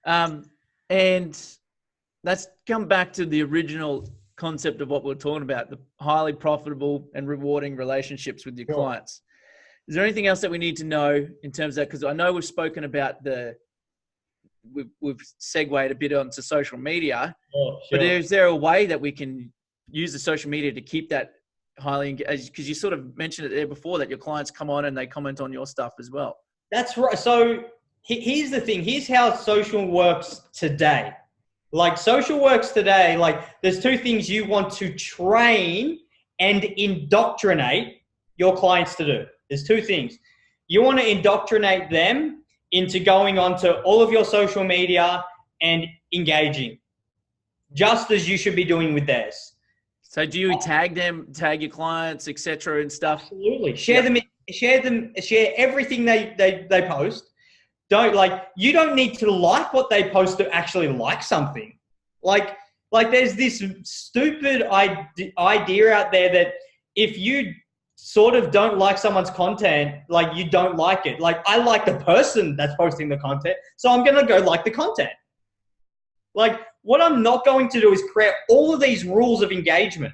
And let's come back to the original concept of what we're talking about, the highly profitable and rewarding relationships with your clients. Is there anything else that we need to know in terms of that? Because I know we've spoken about the we've segued a bit onto social media. Oh, sure. But is there a way that we can use the social media to keep that highly engaged? Because you sort of mentioned it there before that your clients come on and they comment on your stuff as well. That's right. So here's the thing. Here's how social works today. Like social works today, like there's two things you want to train and indoctrinate your clients to do. There's two things. You want to indoctrinate them into going onto all of your social media and engaging, just as you should be doing with theirs. So do you tag your clients, etc. and stuff? Absolutely. Share everything they post. You don't need to like what they post to actually like something. Like there's this stupid idea out there that if you sort of don't like someone's content, like you don't like it. Like I like the person that's posting the content, so I'm going to go like the content. Like what I'm not going to do is create all of these rules of engagement.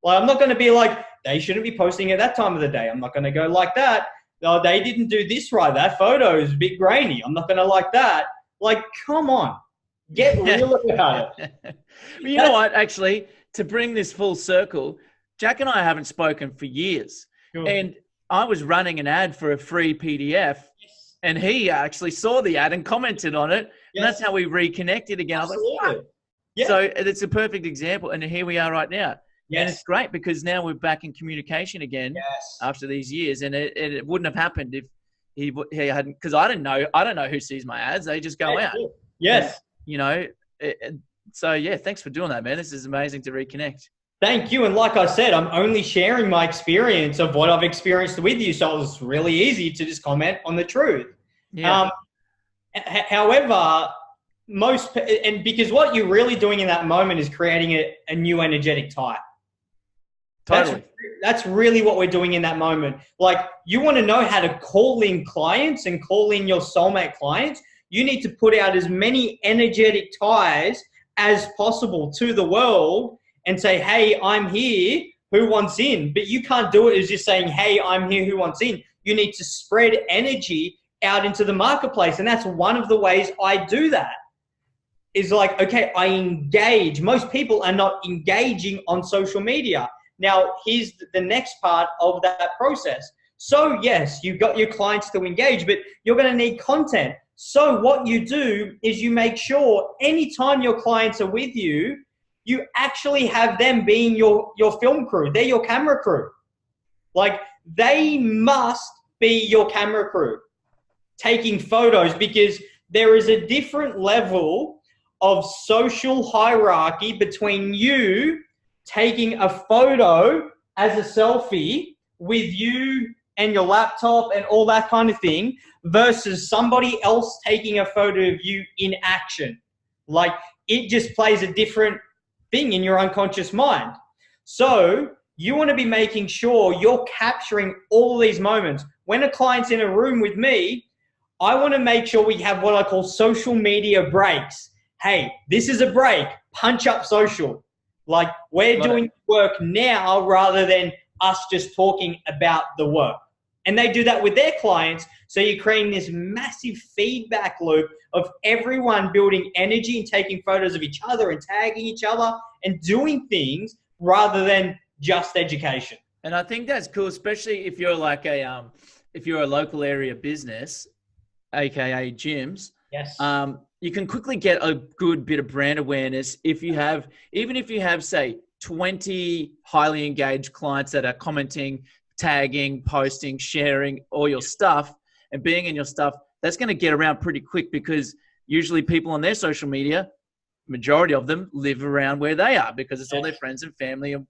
Like I'm not going to be like, they shouldn't be posting at that time of the day. I'm not going to go like that. No, they didn't do this right. That photo is a bit grainy. I'm not going to like that. Like, come on. Get real about it. You know what, actually, to bring this full circle, Jack and I haven't spoken for years. Sure. And I was running an ad for a free PDF, yes, and he actually saw the ad and commented on it. Yes. And that's how we reconnected again. Absolutely. I was like, yeah. So it's a perfect example. And here we are right now. Yes. And it's great because now we're back in communication again. Yes. After these years. And it wouldn't have happened if he hadn't, because I don't know who sees my ads. They just go out. Yes. And, so yeah, thanks for doing that, man. This is amazing to reconnect. Thank you. And like I said, I'm only sharing my experience of what I've experienced with you. So it was really easy to just comment on the truth. Yeah. However, because what you're really doing in that moment is creating a new energetic type. Totally. That's really what we're doing in that moment. Like you want to know how to call in clients and call in your soulmate clients. You need to put out as many energetic ties as possible to the world and say, hey, I'm here, who wants in? But you can't do it as just saying, hey, I'm here, who wants in? You need to spread energy out into the marketplace. And that's one of the ways I do that. Is like, okay, I engage. Most people are not engaging on social media. Now, here's the next part of that process. So yes, you've got your clients to engage, but you're going to need content. So what you do is you make sure anytime your clients are with you, you actually have them being your film crew. They're your camera crew. Like they must be your camera crew taking photos, because there is a different level of social hierarchy between you taking a photo as a selfie with you and your laptop and all that kind of thing versus somebody else taking a photo of you in action. Like it just plays a different thing in your unconscious mind. So you want to be making sure you're capturing all these moments. When a client's in a room with me, I want to make sure we have what I call social media breaks. Hey, this is a break. Punch up social. Like we're doing work now rather than us just talking about the work. And they do that with their clients. So you're creating this massive feedback loop of everyone building energy and taking photos of each other and tagging each other and doing things rather than just education. And I think that's cool, especially if you're like if you're a local area business, AKA gyms. Yes. You can quickly get a good bit of brand awareness even if you have, say, 20 highly engaged clients that are commenting, tagging, posting, sharing all your stuff and being in your stuff. That's going to get around pretty quick because usually people on their social media, majority of them live around where they are because it's all their friends and family and,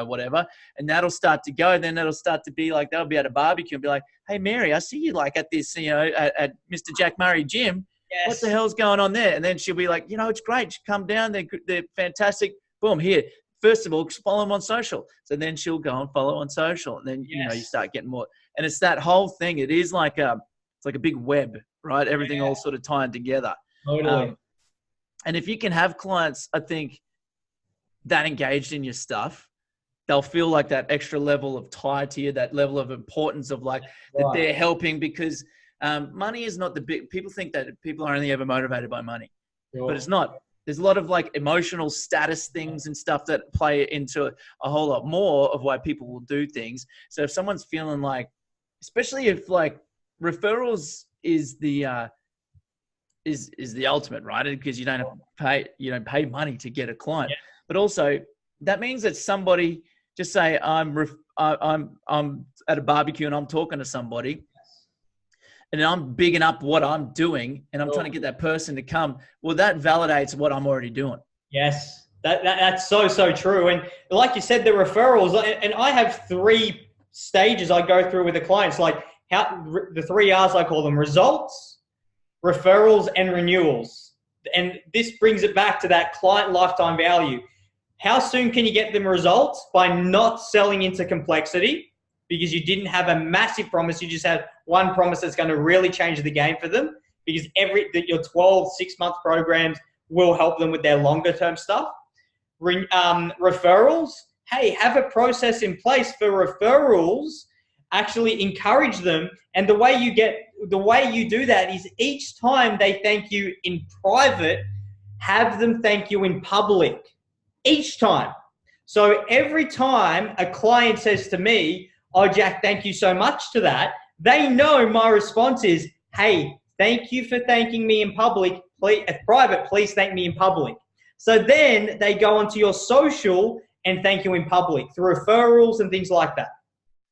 whatever. And that'll start to go. Then that'll start to be like, they'll be at a barbecue and be like, hey, Mary, I see you like at this, at Mr. Jack Murray gym. Yes. What the hell's going on there? And then she'll be like, it's great. She come down. They're fantastic. Boom, here. First of all, follow them on social. So then she'll go and follow on social. And then, you start getting more. And it's that whole thing. It is like it's like a big web, right? Everything all sort of tying together. Totally. And if you can have clients, I think, that engaged in your stuff, they'll feel like that extra level of tie to you, that level of importance of like that they're helping because money is not the big, people think that people are only ever motivated by money, Sure. but it's not. There's a lot of like emotional status things and stuff that play into a whole lot more of why people will do things. So if someone's feeling like, especially if like referrals is the ultimate, right? Because you don't pay money to get a client, Yeah. but also that means that somebody, just say I'm at a barbecue and I'm talking to somebody, and I'm bigging up what I'm doing, and I'm trying to get that person to come. Well, that validates what I'm already doing. Yes, that's so true. And like you said, the referrals, and I have 3 stages I go through with the clients, like the 3 R's I call them: results, referrals, and renewals. And this brings it back to that client lifetime value. How soon can you get them results? By not selling into complexity, because you didn't have a massive promise. You just had one promise that's going to really change the game for them, because your 12 6-month programs will help them with their longer term stuff. Referrals, hey, have a process in place for referrals. Actually encourage them. And the way you do that is each time they thank you in private, have them thank you in public. Each time. So every time a client says to me, "Oh, Jack, thank you so much to that," they know my response is, "Hey, thank you for thanking me in public. Private, please thank me in public." So then they go onto your social and thank you in public through referrals and things like that.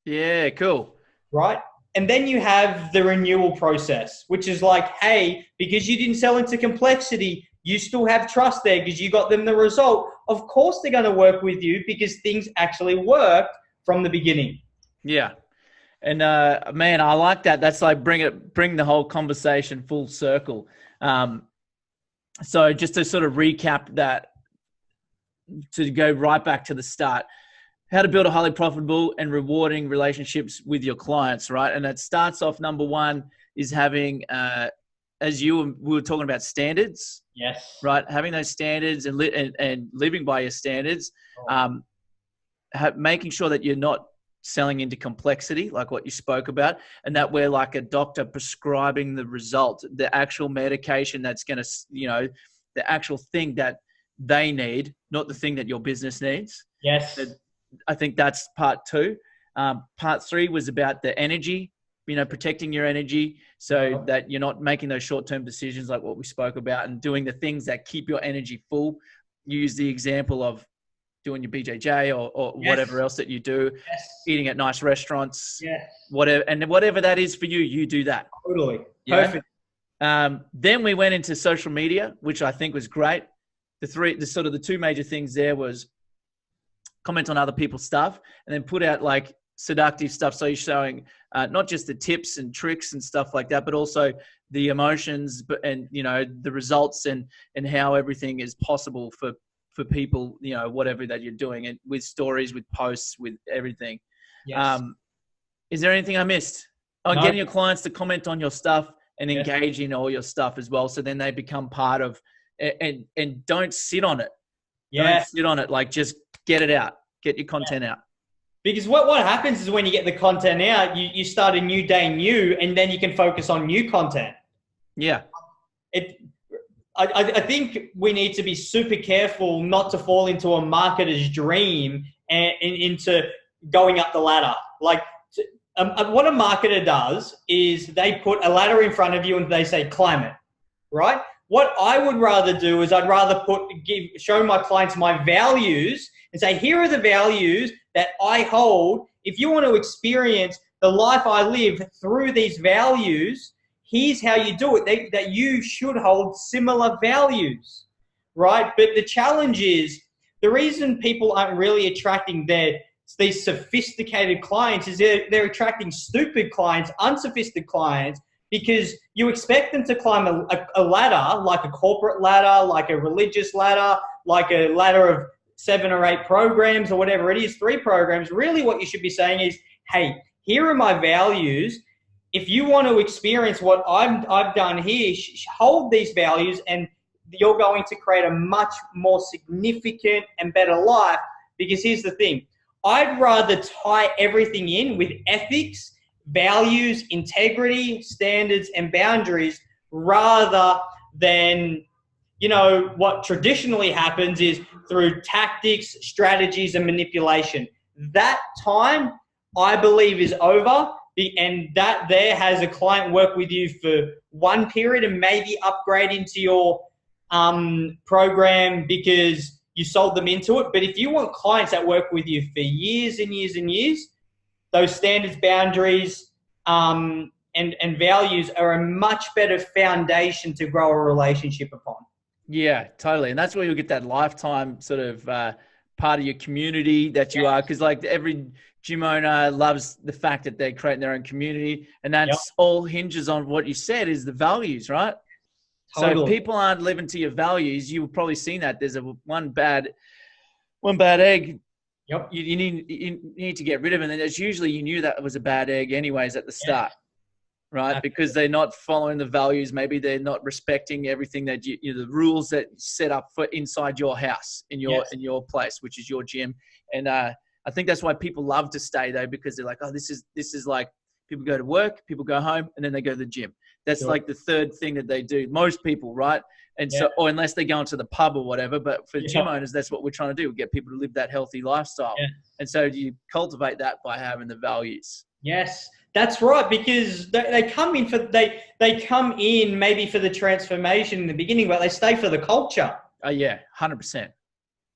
Yeah, cool. Right? And then you have the renewal process, which is like, hey, because you didn't sell into complexity, you still have trust there because you got them the result. Of course they're going to work with you because things actually worked from the beginning. Yeah. And man, I like that. That's like bring the whole conversation full circle. So just to sort of recap that, to go right back to the start, how to build a highly profitable and rewarding relationships with your clients, right? And it starts off, number 1 is having, as we were talking about, standards. Yes. Right. Having those standards and living by your standards, making sure that you're not selling into complexity, like what you spoke about, and that we're like a doctor prescribing the result, the actual medication that's going to, the actual thing that they need, not the thing that your business needs. Yes. I think that's part 2. Part 3 was about the energy, protecting your energy so that you're not making those short-term decisions like what we spoke about, and doing the things that keep your energy full. You use the example of doing your BJJ or whatever else that you do, eating at nice restaurants, whatever that is for you, you do that. Totally. Yeah? Perfect. Then we went into social media, which I think was great. The 2 major things there was comment on other people's stuff and then put out like seductive stuff. So you're showing not just the tips and tricks and stuff like that, but also the emotions and, the results and how everything is possible for people, whatever that you're doing, and with stories, with posts, with everything. Yes. Is there anything I missed? No. Getting your clients to comment on your stuff and engage in all your stuff as well. So then they become part of, and don't sit on it. Yeah. Don't sit on it. Like, just get it out. Get your content out. Because what happens is when you get the content out, you start a new day new, and then you can focus on new content. Yeah. I think we need to be super careful not to fall into a marketer's dream and into going up the ladder. Like, what a marketer does is they put a ladder in front of you and they say, climb it, right? What I would rather do is I'd rather show my clients my values and say, here are the values that I hold. If you want to experience the life I live through these values, here's how you do it. That you should hold similar values, right? But the challenge is, the reason people aren't really attracting these sophisticated clients is they're attracting stupid clients, unsophisticated clients, because you expect them to climb a ladder, like a corporate ladder, like a religious ladder, like a ladder of 7 or 8 programs or whatever it is, 3 programs. Really what you should be saying is, hey, here are my values. If you want to experience what I've done here, hold these values, and you're going to create a much more significant and better life. Because here's the thing, I'd rather tie everything in with ethics, values, integrity, standards, and boundaries, rather than, you know, what traditionally happens is through tactics, strategies, and manipulation. That time, I believe, is over, and that there has a client work with you for one period and maybe upgrade into your program because you sold them into it. But if you want clients that work with you for years and years and years, those standards, boundaries, and values are a much better foundation to grow a relationship upon. Yeah, totally. And that's where you'll get that lifetime sort of part of your community that you are. Because like every gym owner loves the fact that they're creating their own community. And that's all hinges on what you said is the values, right? Totally. So if people aren't living to your values, you've probably seen that. There's one bad egg. Yep. You need to get rid of it. And it's usually you knew that it was a bad egg anyways at the start. Right, absolutely. Because they're not following the values. Maybe they're not respecting everything that you know, the rules that you set up for inside your house, in your place, which is your gym. And I think that's why people love to stay though, because they're like, oh, this is like people go to work, people go home, and then they go to the gym. That's like the third thing that they do. Most people, right? And so, or unless they go into the pub or whatever. But for gym owners, that's what we're trying to do: get people to live that healthy lifestyle. Yeah. And so you cultivate that by having the values. Yes. That's right, because they come in for they come in maybe for the transformation in the beginning, but they stay for the culture. Oh yeah, 100%.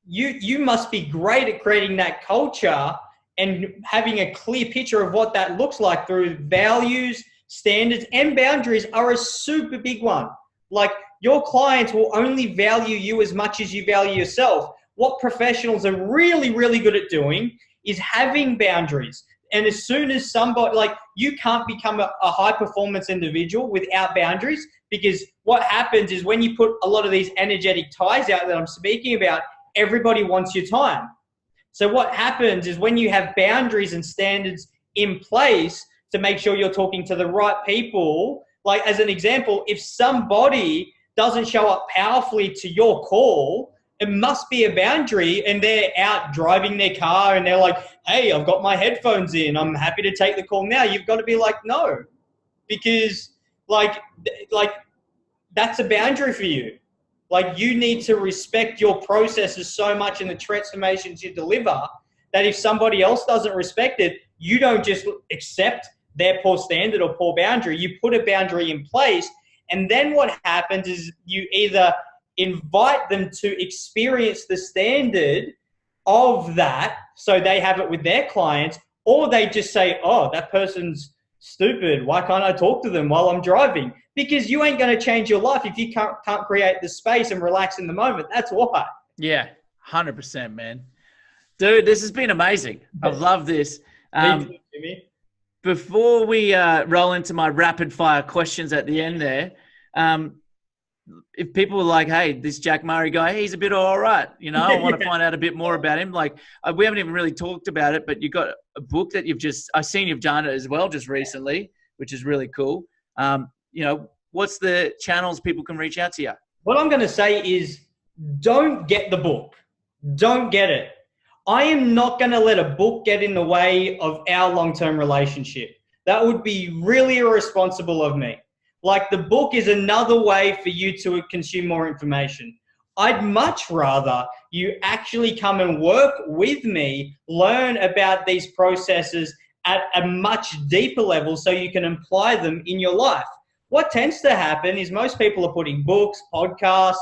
You must be great at creating that culture and having a clear picture of what that looks like through values, standards, and boundaries are a super big one. Like your clients will only value you as much as you value yourself. What professionals are really, really good at doing is having boundaries. And as soon as somebody, like you can't become a high performance individual without boundaries, because what happens is when you put a lot of these energetic ties out that I'm speaking about, everybody wants your time. So what happens is when you have boundaries and standards in place to make sure you're talking to the right people, like as an example, if somebody doesn't show up powerfully to your call, it must be a boundary, and they're out driving their car and they're like, hey, I've got my headphones in, I'm happy to take the call now. You've got to be like, no, because like that's a boundary for you. Like you need to respect your processes so much in the transformations you deliver that if somebody else doesn't respect it, you don't just accept their poor standard or poor boundary. You put a boundary in place, and then what happens is you either invite them to experience the standard of that so they have it with their clients, or they just say, oh, that person's stupid. Why can't I talk to them while I'm driving? Because you ain't going to change your life if you can't create the space and relax in the moment. That's why. Yeah, 100%, man. Dude, this has been amazing. I've loved this. Before we roll into my rapid fire questions at the end there, if people were like, hey, this Jack Murray guy, he's a bit all right. You know, I want to find out a bit more about him. Like, we haven't even really talked about it, but you got a book that I've seen you've done it as well just recently, which is really cool. You know, what's the channels people can reach out to you? What I'm going to say is don't get the book. Don't get it. I am not going to let a book get in the way of our long-term relationship. That would be really irresponsible of me. Like the book is another way for you to consume more information. I'd much rather you actually come and work with me, learn about these processes at a much deeper level so you can apply them in your life. What tends to happen is most people are putting books, podcasts,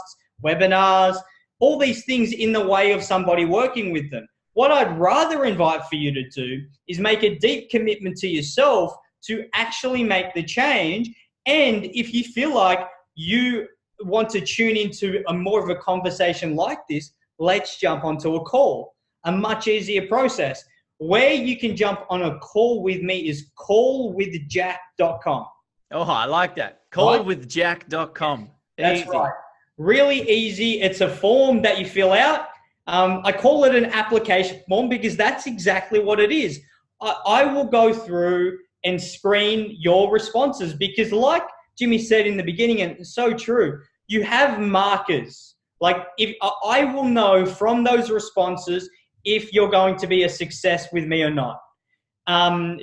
webinars, all these things in the way of somebody working with them. What I'd rather invite for you to do is make a deep commitment to yourself to actually make the change. And if you feel like you want to tune into a more of a conversation like this, let's jump onto a call. A much easier process. Where you can jump on a call with me is callwithjack.com. Oh, I like that. Callwithjack.com. That's easy. right. Really easy. It's a form that you fill out. I call it an application form because that's exactly what it is. I will go through and screen your responses because like Jimmy said in the beginning, and it's so true, you have markers. Like if I will know from those responses if you're going to be a success with me or not.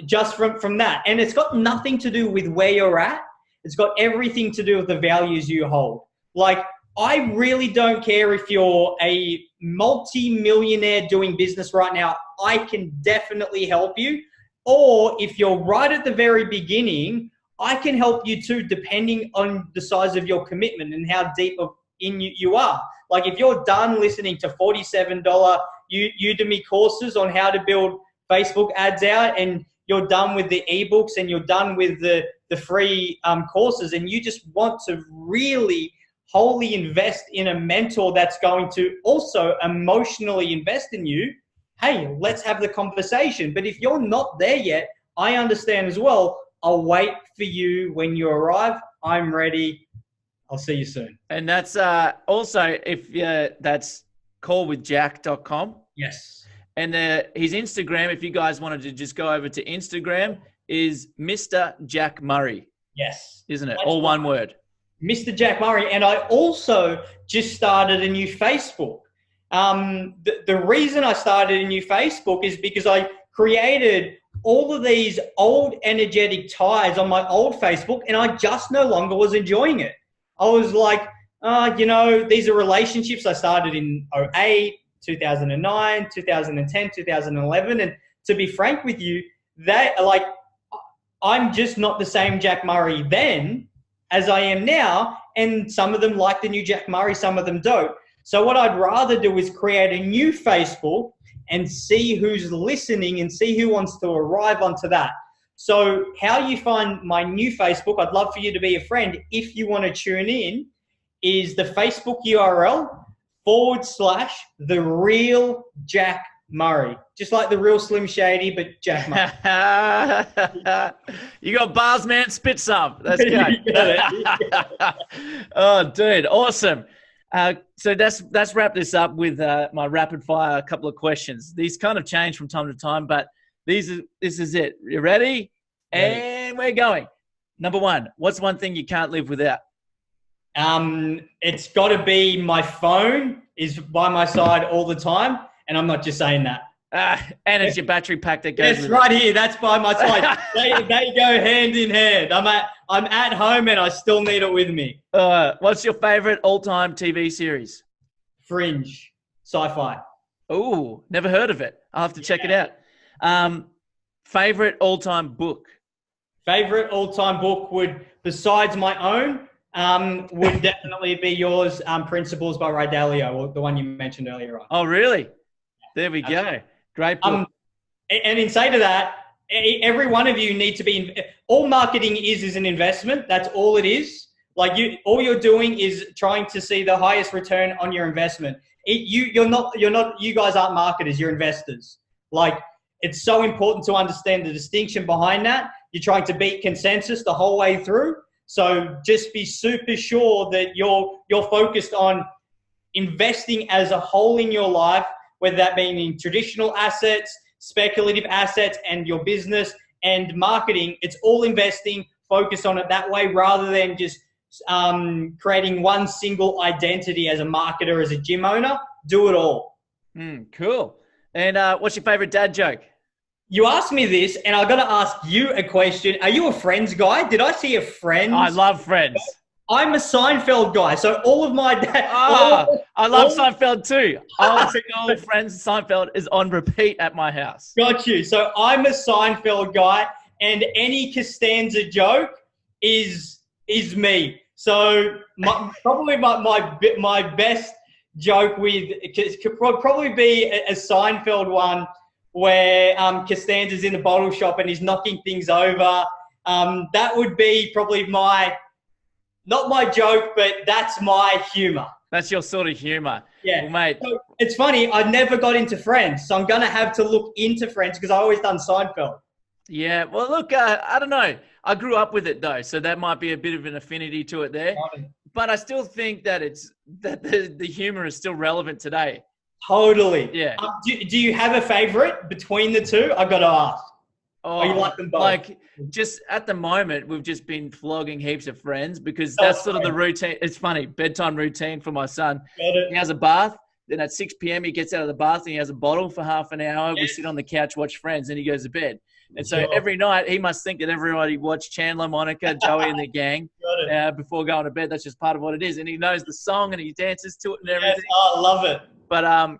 just from that. And it's got nothing to do with where you're at. It's got everything to do with the values you hold. Like, I really don't care if you're a multi-millionaire doing business right now. I can definitely help you. Or if you're right at the very beginning, I can help you too, depending on the size of your commitment and how deep in you are. Like, if you're done listening to $47 Udemy courses on how to build Facebook ads out, and you're done with the ebooks, and you're done with the free courses, and you just want to really wholly invest in a mentor that's going to also emotionally invest in you, hey, let's have the conversation. But if you're not there yet, I understand as well. I'll wait for you when you arrive. I'm ready. I'll see you soon. And that's also, if that's callwithjack.com. Yes. And his Instagram, if you guys wanted to just go over to Instagram, is Mr. Jack Murray. Yes. Isn't it? All one word. Mr. Jack Murray. And I also just started a new Facebook. The reason I started a new Facebook is because I created all of these old energetic ties on my old Facebook, and I just no longer was enjoying it. I was like, these are relationships I started in 2008, 2009, 2010, 2011. And to be frank with you, I'm just not the same Jack Murray then as I am now. And some of them like the new Jack Murray, some of them don't. So what I'd rather do is create a new Facebook and see who's listening and see who wants to arrive onto that. So how you find my new Facebook, I'd love for you to be a friend if you want to tune in, is the Facebook URL /The Real Jack Murray. Just like the real Slim Shady, but Jack Murray. You got bars, man. Spit some. That's good. Oh, dude. Awesome. So let's wrap this up with my rapid fire, a couple of questions. These kind of change from time to time, but this is it. You ready? And we're going. Number one, what's one thing you can't live without? It's got to be my phone is by my side all the time, and I'm not just saying that. And it's your battery pack that goes. Yes, right here. That's by my side. they go hand in hand. I'm at home and I still need it with me. What's your favorite all-time TV series? Fringe, sci-fi. Oh, never heard of it. I'll have to check it out. Favorite all-time book? Favorite all-time book would, besides my own, would definitely be yours, Principles by Ray Dalio, or the one you mentioned earlier on. Oh, really? There we go. Great book. And in say to that, every one of you need to be, all marketing is an investment. That's all it is. Like all you're doing is trying to see the highest return on your investment. You guys aren't marketers, you're investors. Like, it's so important to understand the distinction behind that. You're trying to beat consensus the whole way through. So just be super sure that you're focused on investing as a whole in your life, whether that be in traditional assets, speculative assets, and your business and marketing. It's all investing. Focus on it that way rather than just creating one single identity as a marketer, as a gym owner. Do it all. Cool. And what's your favorite dad joke? You asked me this, and I got to ask you a question. Are you a Friends guy? Did I see a Friends? I love Friends. I'm a Seinfeld guy, so all of my I love Seinfeld too. All Friends Seinfeld is on repeat at my house. Got you. So I'm a Seinfeld guy, and any Costanza joke is me. So probably my best joke could probably be a Seinfeld one where Costanza's in the bottle shop and he's knocking things over. That would be probably not my joke, but that's my humor. That's your sort of humor. Yeah. Well, mate. So it's funny. I never got into Friends, so I'm going to have to look into Friends because I always done Seinfeld. Yeah. Well, look, I don't know. I grew up with it though, so that might be a bit of an affinity to it there. But I still think that the humor is still relevant today. Totally. Yeah. Do you have a favorite between the two? I've got to ask. Oh, you like them both? Like, just at the moment, we've just been flogging heaps of Friends because that's sort of the routine. It's funny, bedtime routine for my son. He has a bath. Then at 6 p.m., he gets out of the bath and he has a bottle for half an hour. We sit on the couch, watch Friends, and he goes to bed. And so every night he must think that everybody watched Chandler, Monica, Joey and the gang before going to bed. That's just part of what it is. And he knows the song and he dances to it and everything. Yes, oh, I love it. But I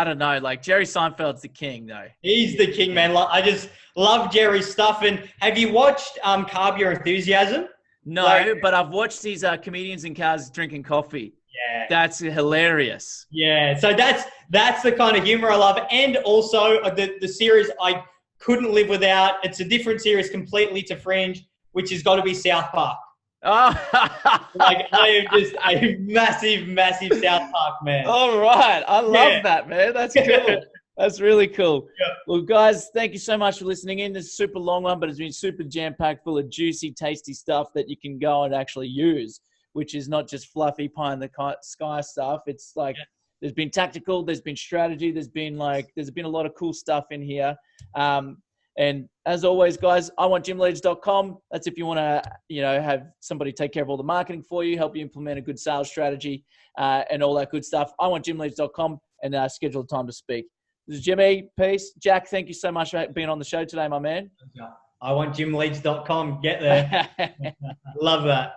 don't know. Like Jerry Seinfeld's the king, though. He's the king, man. I just love Jerry's stuff. And have you watched Curb Your Enthusiasm? No, but I've watched these comedians in cars drinking coffee. Yeah, that's hilarious. Yeah, so that's the kind of humor I love, and also the series I couldn't live without. It's a different series completely to Fringe, which has got to be South Park. Oh, like I am just a massive South Park man. All right, I love that, man. That's cool. That's really cool. Yeah. Well, guys, thank you so much for listening in. This is a super long one, but it's been super jam-packed full of juicy, tasty stuff that you can go and actually use, which is not just fluffy pie in the sky stuff. It's like there's been tactical, there's been strategy, there's been a lot of cool stuff in here. And as always, guys, iwantgymleads.com. That's if you want to, have somebody take care of all the marketing for you, help you implement a good sales strategy, and all that good stuff. iwantgymleads.com and schedule a time to speak. This is Jimmy. Peace. Jack, thank you so much for being on the show today, my man. iwantgymleads.com. Get there. Love that.